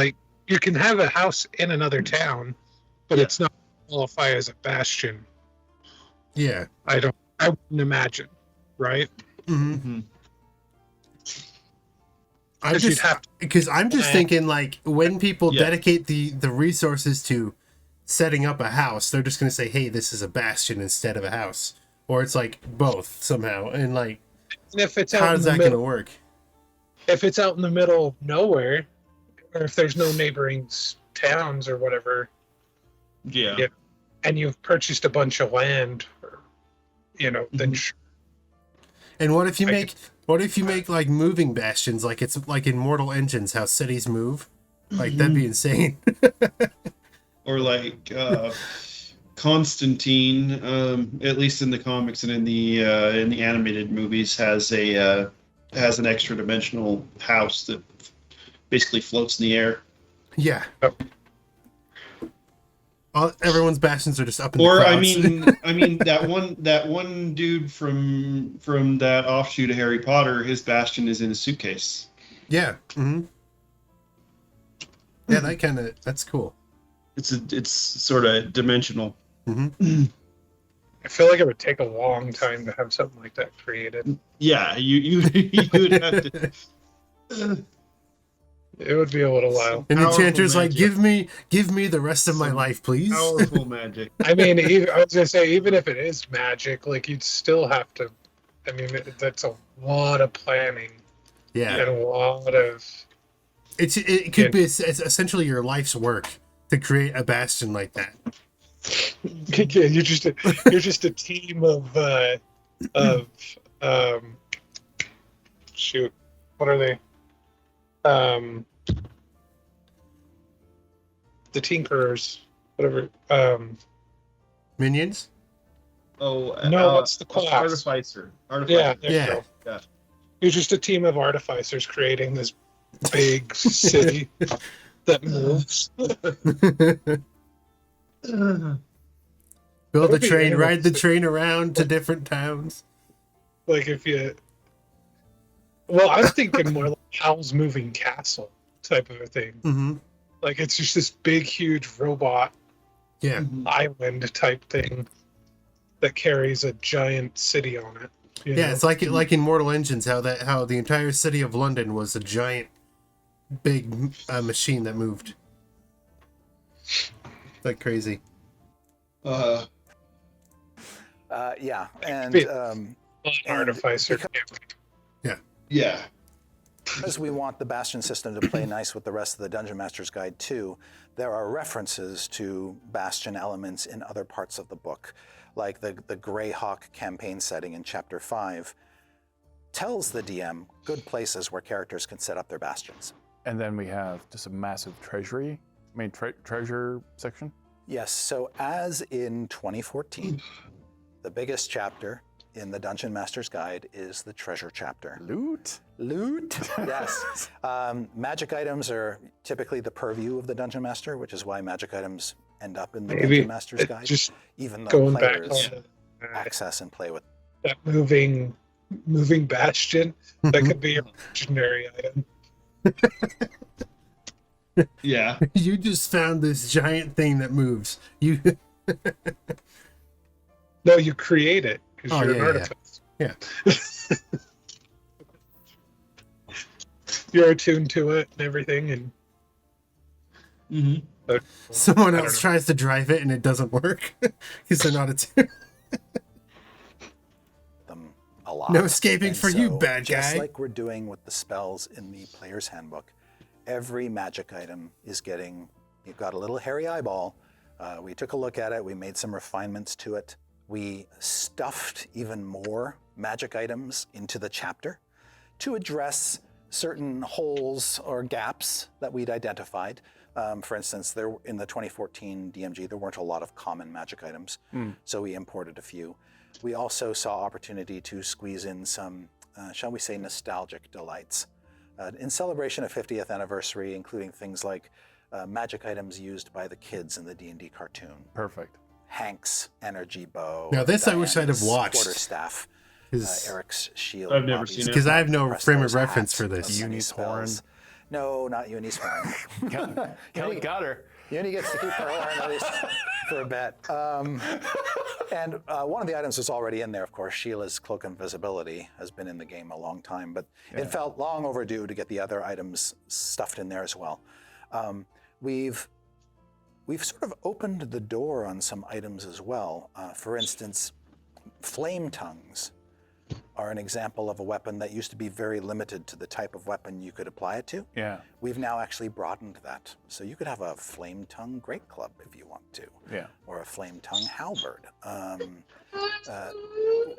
you can have a house in another town, but it's not qualify as a bastion. Yeah. I wouldn't imagine. Right? Mm-hmm. I'm just thinking when people dedicate the resources to setting up a house, they're just going to say, "Hey, this is a bastion" instead of a house, or it's both somehow. And if it's how is that going to work? If it's out in the middle of nowhere, or if there's no neighboring towns or whatever, and you've purchased a bunch of land, then sure. And what if you make moving bastions it's in Mortal Engines, how cities move? That'd be insane. Or Constantine, at least in the comics and in the animated movies, has an extra dimensional house that basically floats in the air. Yeah. Everyone's bastions are just up in the clouds. I mean that one dude from that offshoot of Harry Potter, his bastion is in a suitcase. Yeah. Mm-hmm. Yeah, that's cool. It's sort of dimensional. Mm-hmm. I feel like it would take a long time to have something like that created. Yeah, you would have to. It would be a little while. And the enchanter's give me the rest of my life, please. Powerful magic. I was gonna say, even if it is magic, you'd still have to. That's a lot of planning. Yeah. And a lot of. It could be essentially your life's work to create a bastion like that. Yeah, you're just a team of shoot, what are they? The Tinkerers, whatever. Minions? Oh, No, what's the class? Artificer. Yeah, there you Yeah. go. Yeah. You're just a team of artificers creating this big city that moves. Build a That'd be train, ride the interesting. train around to different towns. Like if you, well, I'm thinking more like Howl's Moving Castle type of a thing. Mm-hmm. Like it's just this big, huge robot Yeah. island type thing that carries a giant city on it. you Yeah, know? it's like in Mortal Engines, how the entire city of London was a giant, big machine that moved like crazy. Yeah, and Artificer. Yeah. because we want the Bastion system to play nice with the rest of the Dungeon Master's Guide too, there are references to Bastion elements in other parts of the book, like the Greyhawk campaign setting in Chapter 5 tells the DM good places where characters can set up their bastions. And then we have just a massive treasury, treasure section. Yes, so as in 2014, the biggest chapter in the Dungeon Master's Guide is the treasure chapter. Loot? Loot, yes. Magic items are typically the purview of the Dungeon Master, which is why magic items end up in the Dungeon Master's Guide, Just even though going back players on access and play with. that moving bastion, that could be a legendary item. Yeah. You just found this giant thing that moves. You. No, you create it because Oh, you're yeah, an yeah. artificer. You're attuned to it and everything, and Mm-hmm. Someone I don't else know. tries to drive it and it doesn't work because they're not attuned. Them a lot. No escaping And for you, bad just guy. like we're doing with the spells in the player's handbook, every magic item is getting, you've got a little hairy eyeball. We took a look at it, we made some refinements to it. We stuffed even more magic items into the chapter to address certain holes or gaps that we'd identified. For instance, there in the 2014 DMG, there weren't a lot of common magic items, so we imported a few. We also saw opportunity to squeeze in some, shall we say, nostalgic delights. In celebration of 50th anniversary, including things like magic items used by the kids in the D&D cartoon. Perfect. Hank's energy bow. Now this I wish I'd have Diana's watched. quarterstaff, Eric's shield. I've never Bobby's seen it. Because I have no Presto's frame of reference hat, for this. many Uni's horn. spells. No, not Uni's horn. Kelly got her. Uni gets to keep her horn at least for a bit. And one of the items was already in there, of course. Sheila's Cloak of Invisibility has been in the game a long time, but it felt long overdue to get the other items stuffed in there as well. We've sort of opened the door on some items as well. For instance, flame tongues are an example of a weapon that used to be very limited to the type of weapon you could apply it to. Yeah. We've now actually broadened that. So you could have a flame tongue great club if you want to. Yeah. Or a flame tongue halberd.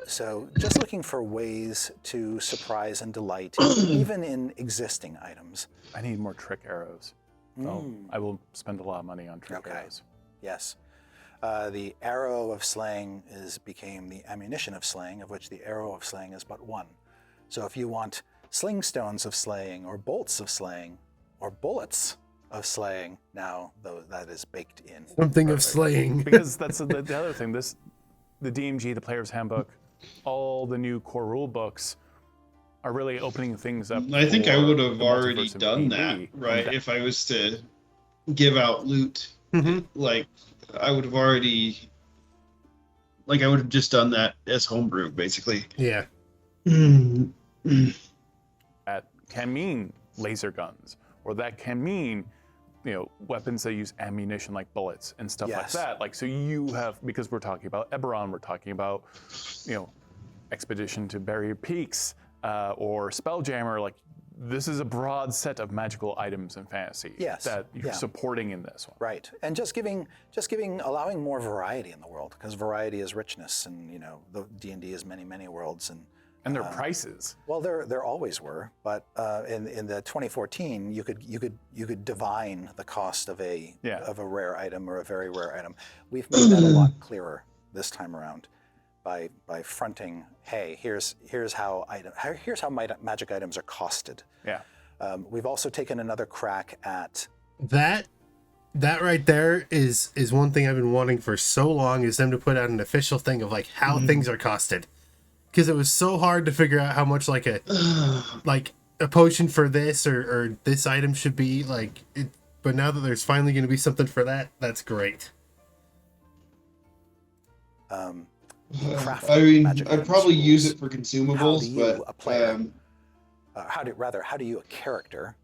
So just looking for ways to surprise and delight, even in existing items. I need more trick arrows. Oh, I will spend a lot of money on trick arrows. Yes. The arrow of slaying became the ammunition of slaying, of which the arrow of slaying is but one. So if you want sling stones of slaying, or bolts of slaying, or bullets of slaying, now that is baked in. Something of slaying. Because that's the other thing. The DMG, the Player's Handbook, all the new core rule books are really opening things up. I think I for would have the already multiverse of done D&D. that, right? If I was to give out loot, like I would have already, like I would have just done that as homebrew, basically. Yeah. That can mean laser guns, or that can mean, weapons that use ammunition like bullets and stuff like Yes. that. Like, so you have, because we're talking about Eberron, we're talking about, Expedition to Barrier Peaks, or Spelljammer, like this is a broad set of magical items in fantasy that you're supporting in this one. Right, and allowing more variety in the world, because variety is richness, and you know, the D&D is many, many worlds, and their prices. Well, there always were, but in the 2014, you could divine the cost of a rare item or a very rare item. We've made that a lot clearer this time around by fronting, hey, here's how magic items are costed. Yeah. We've also taken another crack at that right there is one thing I've been wanting for so long, is them to put out an official thing of like how things are costed. Because it was so hard to figure out how much like a potion for this or this item should be like. But now that there's finally going to be something for that, that's great. I mean, I'd probably use it for consumables, but how do you a character?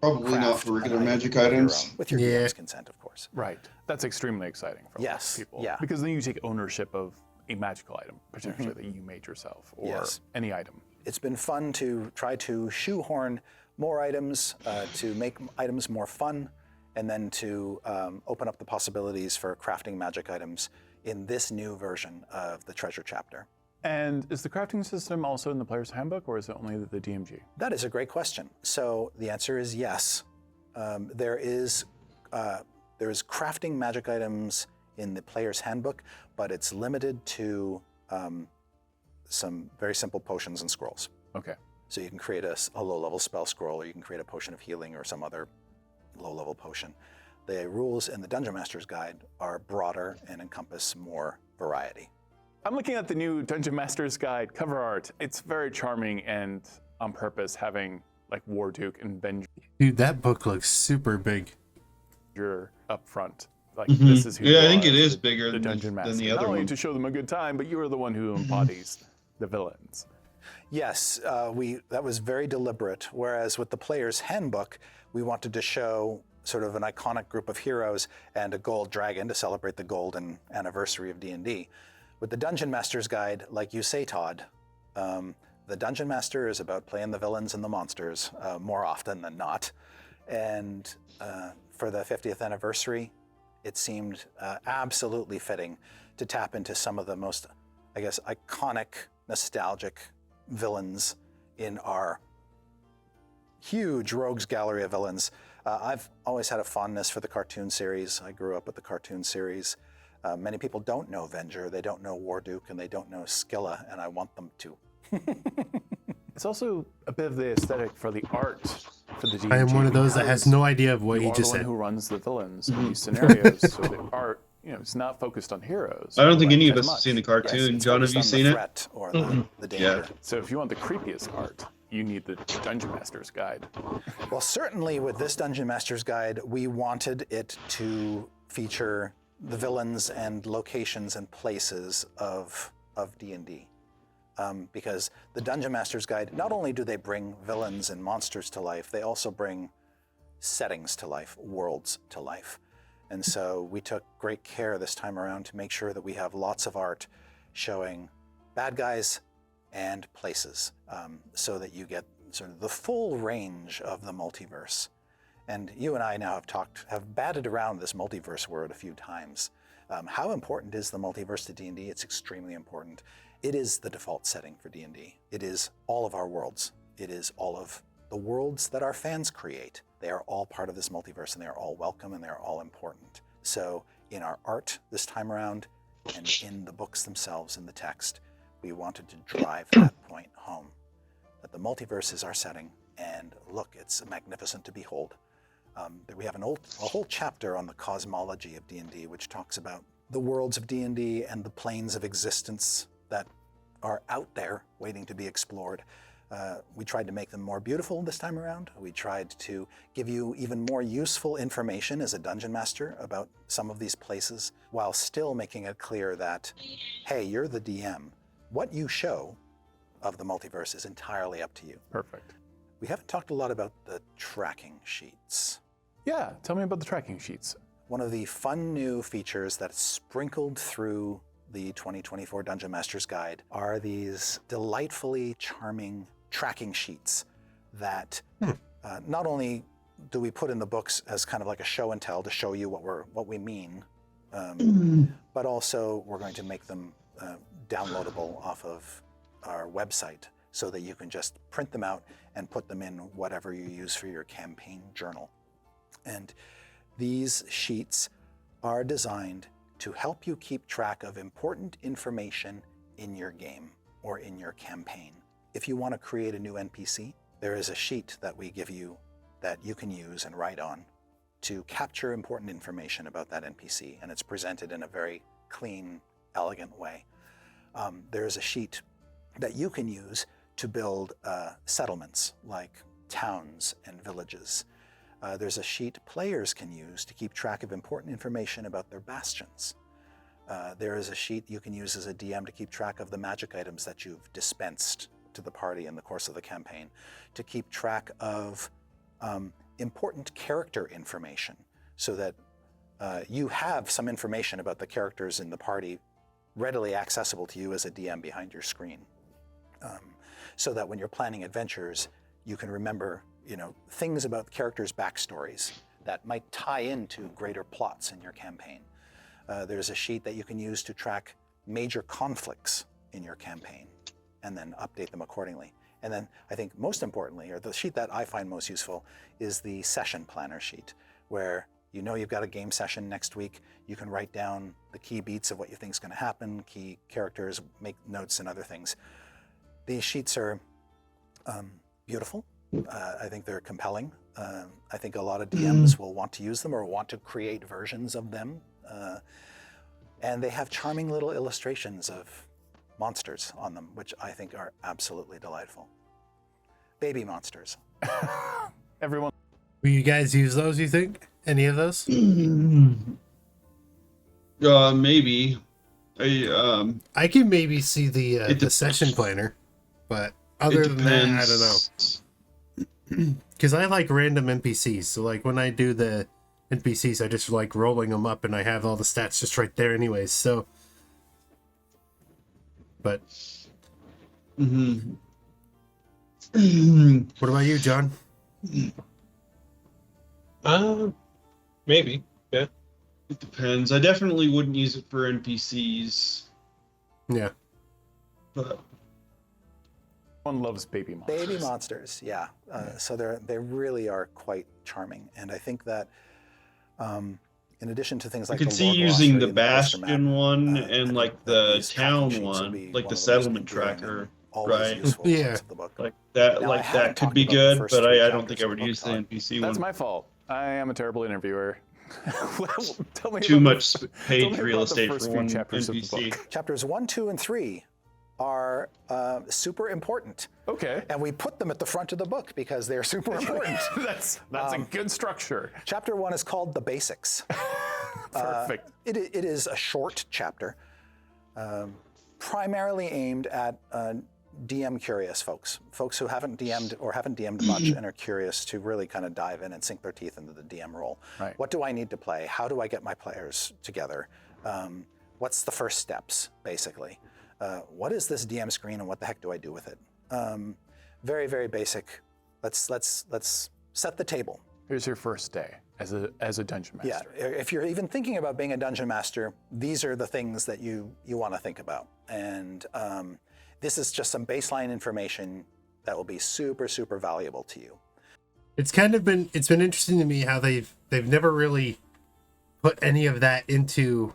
Probably not for regular magic items. With your DM's consent, of course. Right. That's extremely exciting for a lot of people. Yeah. Because then you take ownership of a magical item, potentially that you made yourself, or any item. It's been fun to try to shoehorn more items, to make items more fun, and then to open up the possibilities for crafting magic items in this new version of the treasure chapter. And is the crafting system also in the player's handbook, or is it only the DMG? That is a great question. So the answer is yes. There is crafting magic items in the player's handbook, but it's limited to some very simple potions and scrolls. Okay. So you can create a low-level spell scroll, or you can create a potion of healing or some other low-level potion. The rules in the Dungeon Master's Guide are broader and encompass more variety. I'm looking at the new Dungeon Master's Guide cover art. It's very charming and on purpose, having like Warduke and Benji. Dude, that book looks super big. You're up front. Like this is who I think it is bigger than Dungeon Master. Than the other Not only one. to show them a good time, but you are the one who embodies the villains. Yes, that was very deliberate. Whereas with the player's handbook, we wanted to show sort of an iconic group of heroes and a gold dragon to celebrate the golden anniversary of D&D. With the Dungeon Master's Guide, like you say, Todd, the Dungeon Master is about playing the villains and the monsters more often than not. And for the 50th anniversary, it seemed absolutely fitting to tap into some of the most, I guess, iconic, nostalgic villains in our huge rogues gallery of villains. I've always had a fondness for the cartoon series. I grew up with the cartoon series. Many people don't know Venger, they don't know Warduke, and they don't know Scylla, and I want them to. It's also a bit of the aesthetic for the art for the DMG. I am one of those that has no idea of what he just said. You are the one who runs the villains in these scenarios, so the art, it's not focused on heroes. I don't think any of us have seen the cartoon. Yes, John, have you seen it? Threat or the danger. Yeah. So if you want the creepiest art, you need the Dungeon Master's Guide. Well, certainly with this Dungeon Master's Guide, we wanted it to feature the villains and locations and places of D&D. Because the Dungeon Master's Guide, not only do they bring villains and monsters to life, they also bring settings to life, worlds to life. And so we took great care this time around to make sure that we have lots of art showing bad guys and places, so that you get sort of the full range of the multiverse. And you and I now have batted around this multiverse word a few times. How important is the multiverse to D&D? It's extremely important. It is the default setting for D&D. It is all of our worlds. It is all of the worlds that our fans create. They are all part of this multiverse, and they are all welcome, and they are all important. So in our art this time around, and in the books themselves, in the text, we wanted to drive that point home, that the multiverse is our setting, and look, it's magnificent to behold. We have a whole chapter on the cosmology of D&D, which talks about the worlds of D&D and the planes of existence that are out there waiting to be explored. We tried to make them more beautiful this time around. We tried to give you even more useful information as a dungeon master about some of these places, while still making it clear that, hey, you're the DM. What you show of the multiverse is entirely up to you. Perfect. We haven't talked a lot about the tracking sheets. Yeah, tell me about the tracking sheets. One of the fun new features that's sprinkled through the 2024 Dungeon Master's Guide are these delightfully charming tracking sheets that not only do we put in the books as kind of like a show and tell to show you what we mean, but also we're going to make them downloadable off of our website so that you can just print them out and put them in whatever you use for your campaign journal. And these sheets are designed to help you keep track of important information in your game or in your campaign. If you want to create a new NPC, there is a sheet that we give you that you can use and write on to capture important information about that NPC, and it's presented in a very clean, elegant way. There is a sheet that you can use to build settlements like towns and villages. There's a sheet players can use to keep track of important information about their bastions. There is a sheet you can use as a DM to keep track of the magic items that you've dispensed to the party in the course of the campaign, to keep track of important character information so that you have some information about the characters in the party readily accessible to you as a DM behind your screen. So that when you're planning adventures, you can remember, things about characters' backstories that might tie into greater plots in your campaign. There's a sheet that you can use to track major conflicts in your campaign and then update them accordingly. And then I think most importantly, or the sheet that I find most useful, is the session planner sheet, where you've got a game session next week. You can write down the key beats of what you think is going to happen, key characters, make notes and other things. These sheets are beautiful. I think they're compelling. I think a lot of DMs will want to use them or want to create versions of them. And they have charming little illustrations of monsters on them, which I think are absolutely delightful. Baby monsters. Everyone. Will you guys use those, you think? Any of those? Maybe. I can maybe see the session planner, but other than that, I don't know. Because I like random NPCs, so like when I do the NPCs, I just like rolling them up, and I have all the stats just right there, anyways. So, but what about you, John? Maybe, yeah. It depends. I definitely wouldn't use it for NPCs. Yeah. But one loves baby monsters. Baby monsters, yeah. So they really are quite charming, and I think that in addition to things like I could see using the Bastion one and like the town one, like the settlement tracker, right? Yeah. Like that could be good, but I don't think I would use the NPC one. That's my fault. I am a terrible interviewer. Tell me Too much page real estate for one chapters NPC. of the book. Chapters 1, 2, and 3 are super important. Okay. And we put them at the front of the book because they're super important. That's a good structure. Chapter 1 is called The Basics. Perfect. It is a short chapter, primarily aimed at DM curious folks who haven't DM'd or haven't DM'd much and are curious to really kind of dive in and sink their teeth into the DM role. Right. What do I need to play? How do I get my players together? What's the first steps, basically? What is this DM screen and what the heck do I do with it? Very, very basic. Let's set the table. Here's your first day as a dungeon master. Yeah, if you're even thinking about being a dungeon master, these are the things that you want to think about. And this is just some baseline information that will be super, super valuable to you. It's been interesting to me how they've never really put any of that into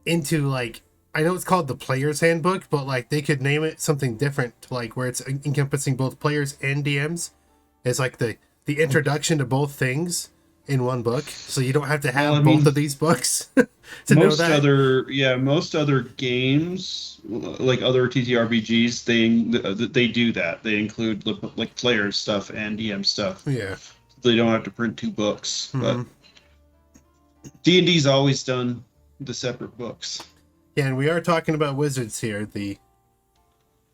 like, I know it's called the player's handbook, but like they could name it something different, like where it's encompassing both players and DMs. It's like the introduction to both things in one book, so you don't have to have both of these books to know that. Most other games, like other TTRPGs, they do that. They include like player stuff and DM stuff. Yeah, they don't have to print two books. But D&D's always done the separate books. Yeah, and we are talking about Wizards here.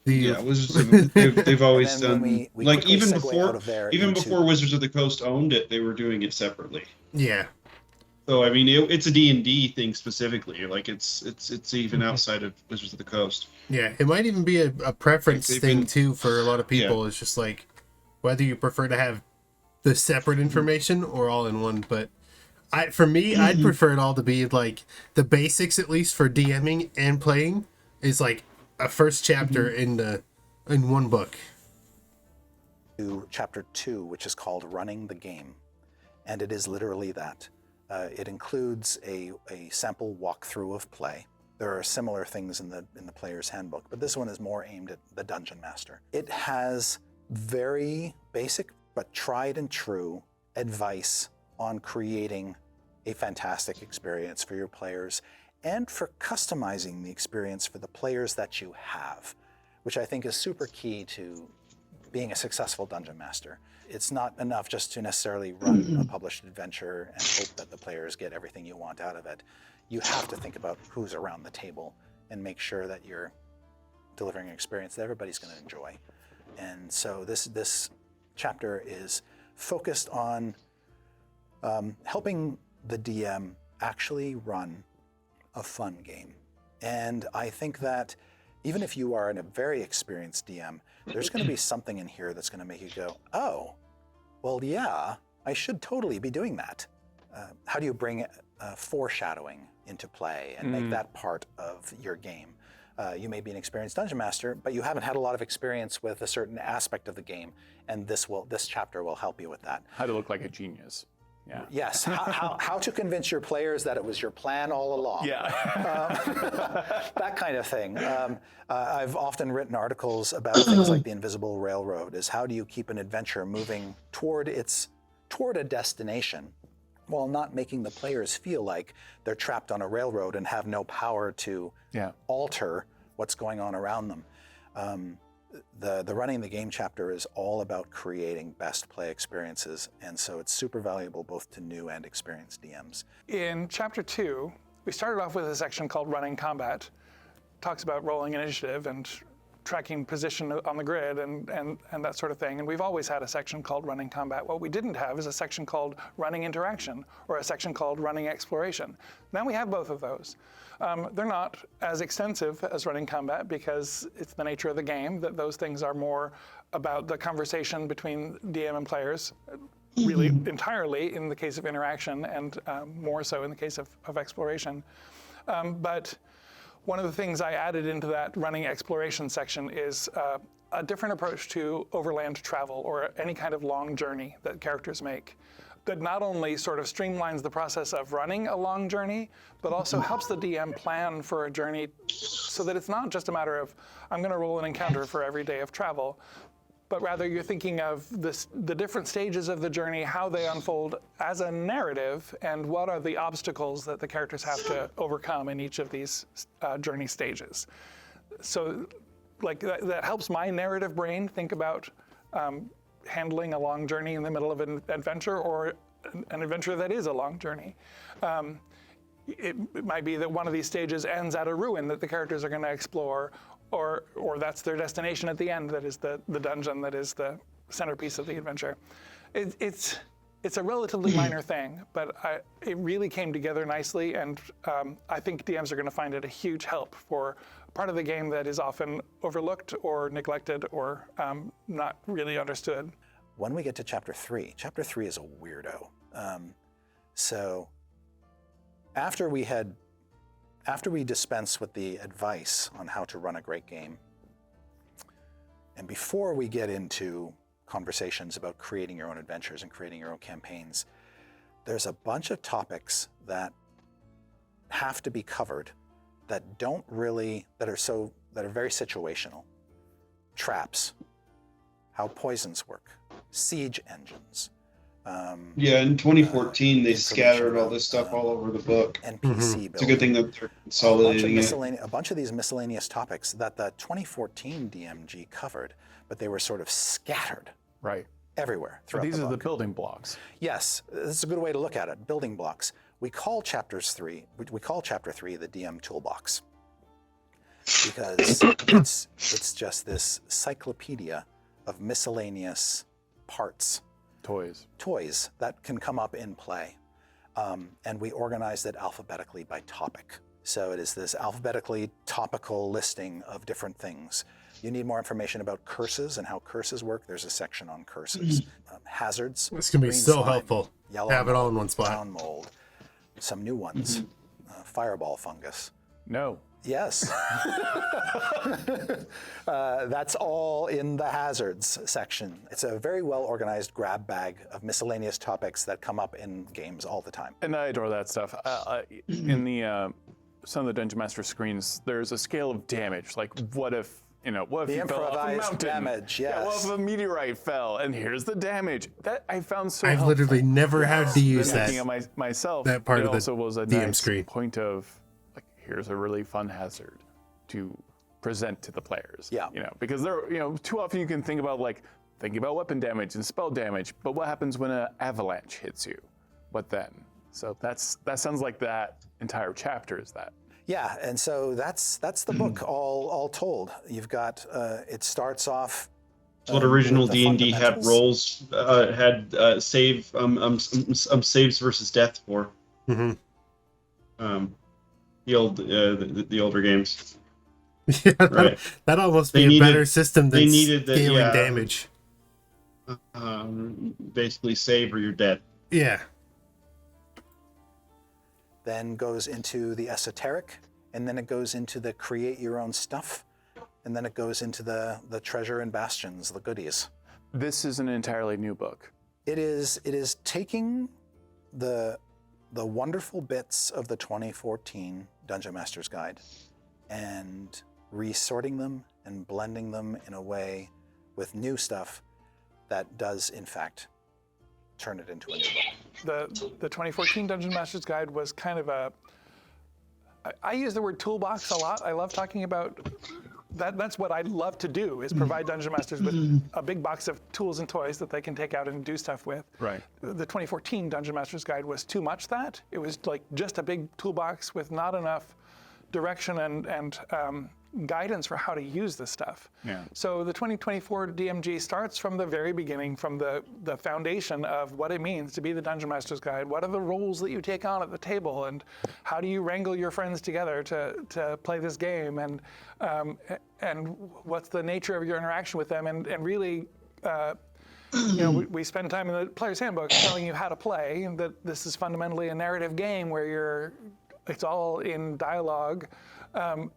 Wizards. They've always done we like even before into Wizards of the Coast owned it, they were doing it separately. Yeah. So I mean, it's a D&D thing specifically. Like it's even outside of Wizards of the Coast. Yeah, it might even be a preference thing too for a lot of people. Yeah. It's just like whether you prefer to have the separate information or all in one. But for me, I'd prefer it all to be like the basics, at least for DMing and playing, is like a first chapter in one book. To chapter 2, which is called Running the Game, and it is literally that. It includes a sample walkthrough of play. There are similar things in the player's handbook, but this one is more aimed at the dungeon master. It has very basic but tried and true advice on creating a fantastic experience for your players and for customizing the experience for the players that you have, which I think is super key to being a successful dungeon master. It's not enough just to necessarily run a published adventure and hope that the players get everything you want out of it. You have to think about who's around the table and make sure that you're delivering an experience that everybody's going to enjoy. And so this chapter is focused on helping the DM actually run a fun game. And I think that even if you are a very experienced DM, there's going to be something in here that's going to make you go, oh, well, yeah, I should totally be doing that. How do you bring foreshadowing into play and make that part of your game? You may be an experienced dungeon master, but you haven't had a lot of experience with a certain aspect of the game, and this chapter will help you with that. How to look like a genius. Yeah. Yes, how to convince your players that it was your plan all along. Yeah. That kind of thing. I've often written articles about things like the invisible railroad, is how do you keep an adventure moving toward a destination while not making the players feel like they're trapped on a railroad and have no power to alter what's going on around them. The Running the Game chapter is all about creating best play experiences, and so it's super valuable both to new and experienced DMs. In chapter 2, we started off with a section called Running Combat. Talks about rolling initiative and tracking position on the grid and that sort of thing. And we've always had a section called Running Combat. What we didn't have is a section called Running Interaction or a section called Running Exploration. Now we have both of those. They're not as extensive as Running Combat because it's the nature of the game that those things are more about the conversation between DM and players, really entirely in the case of interaction and more so in the case of exploration. But one of the things I added into that running exploration section is a different approach to overland travel or any kind of long journey that characters make that not only sort of streamlines the process of running a long journey, but also helps the DM plan for a journey so that it's not just a matter of, I'm going to roll an encounter for every day of travel, but rather you're thinking of the different stages of the journey, how they unfold as a narrative, and what are the obstacles that the characters have to overcome in each of these journey stages. So like that helps my narrative brain think about handling a long journey in the middle of an adventure or an adventure that is a long journey. It might be that one of these stages ends at a ruin that the characters are going to explore, or that's their destination at the end, that is the dungeon that is the centerpiece of the adventure. It's a relatively minor thing, but it really came together nicely, and I think DMs are going to find it a huge help for part of the game that is often overlooked or neglected or not really understood. When we get to chapter 3 is a weirdo. So after we dispense with the advice on how to run a great game, and before we get into conversations about creating your own adventures and creating your own campaigns, there's a bunch of topics that have to be covered that are very situational. Traps, how poisons work, siege engines. In 2014, they scattered all this stuff all over the book. NPC building. It's a good thing that they're consolidating a bunch of these miscellaneous topics that the 2014 DMG covered, but they were sort of scattered everywhere throughout these the are book. the building blocks. Yes, this is a good way to look at it. Building blocks. We call chapter 3 the DM toolbox because it's just this cyclopedia of miscellaneous parts. Toys that can come up in play. And we organized it alphabetically by topic. So it is this alphabetically topical listing of different things. You need more information about curses and how curses work. There's a section on curses. Hazards. This can be green so slime, helpful. Yellow Have it all mold, in one spot. brown mold. Some new ones. Fireball fungus. No. Yes. That's all in the hazards section. It's a very well organized grab bag of miscellaneous topics that come up in games all the time. And I adore that stuff. In the some of the Dungeon Master screens, there's a scale of damage. Like, what if you fell off a improvised mountain? damage, Yeah, what yes. if a meteorite fell? And here's the damage. That I found so I've helpful. literally never had to use that. Looking at myself, that part it of the also was a DM nice screen. point of, like, here's a really fun hazard to present to the players. Yeah. Because there, too often you can think about thinking about weapon damage and spell damage, but what happens when an avalanche hits you? What then? So that sounds like that entire chapter is that. Yeah, and so that's the book all told. You've got it starts off. What original with the D&D had fundamentals. roles had saves versus death for. Mm-hmm. The older games. Yeah, Right. That almost They be a needed- better system than they needed the- scaling yeah. damage. Basically, save or you're dead. Yeah. Then goes into the esoteric, and then it goes into the create your own stuff, and then it goes into the treasure and bastions, the goodies. This is an entirely new book. It is taking the wonderful bits of the 2014 Dungeon Master's Guide and resorting them and blending them in a way with new stuff that does in fact turn it into a new book. The 2014 Dungeon Master's Guide was kind of I use the word toolbox a lot. I love talking about that. That's what I love to do, is provide Dungeon Masters with a big box of tools and toys that they can take out and do stuff with. Right. The 2014 Dungeon Master's Guide was too much that. It was like just a big toolbox with not enough direction and guidance for how to use this stuff. Yeah. So the 2024 DMG starts from the very beginning, from the foundation of what it means to be the Dungeon Master's Guide. What are the roles that you take on at the table, and how do you wrangle your friends together to play this game, and what's the nature of your interaction with them, and really, we spend time in the player's handbook telling you how to play, and that this is fundamentally a narrative game where it's all in dialogue. And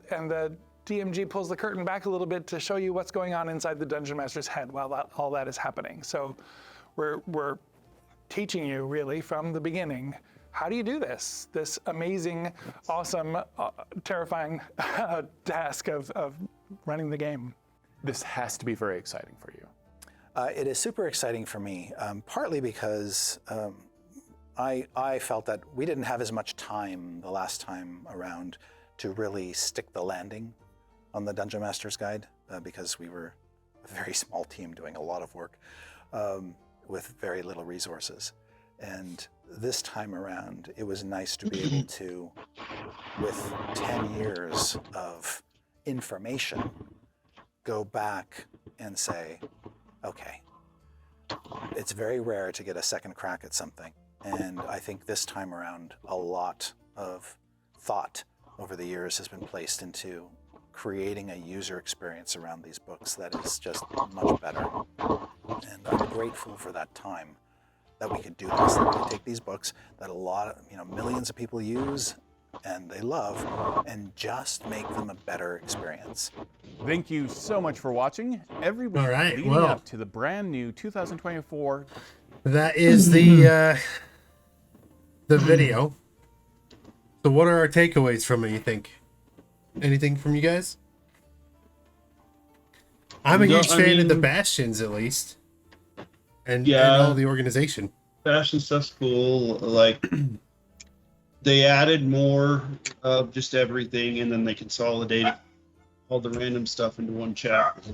the DMG pulls the curtain back a little bit to show you what's going on inside the Dungeon Master's head while all that is happening. So we're teaching you really from the beginning, how do you do this amazing, awesome, terrifying task of running the game. This has to be very exciting for you. It is super exciting for me, partly because I felt that we didn't have as much time the last time around to really stick the landing on the Dungeon Master's Guide, because we were a very small team doing a lot of work with very little resources. And this time around, it was nice to be able to, with 10 years of information, go back and say, okay, it's very rare to get a second crack at something. And I think this time around, a lot of thought over the years has been placed into creating a user experience around these books that is just much better. And I'm grateful for that time that we could do this, that we could take these books that a lot of, millions of people use and they love, and just make them a better experience. Thank you so much for watching. Every week All right, leading well. up to the brand new 2024 That is the video. So what are our takeaways from it, you think? Anything from you guys? I'm a huge fan of the Bastions, at least. And all the organization. Bastion stuff's cool. Like, they added more of just everything, and then they consolidated all the random stuff into one chapter.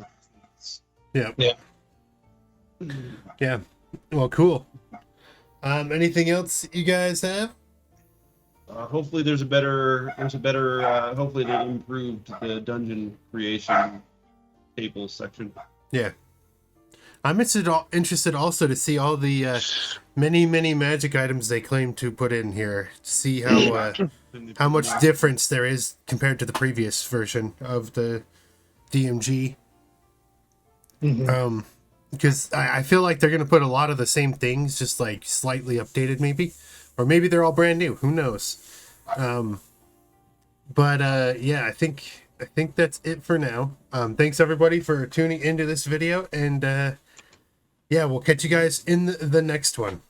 Yeah. Yeah. Yeah. Well, cool. Anything else you guys have? Hopefully hopefully they improved the dungeon creation table section. Yeah. I'm interested also to see all the many magic items they claim to put in here. To see how much difference there is compared to the previous version of the DMG. Mm-hmm. Because I feel like they're going to put a lot of the same things, just like slightly updated maybe. Or maybe they're all brand new. Who knows? Yeah, I think that's it for now. Thanks everybody for tuning into this video, and yeah, we'll catch you guys in the next one.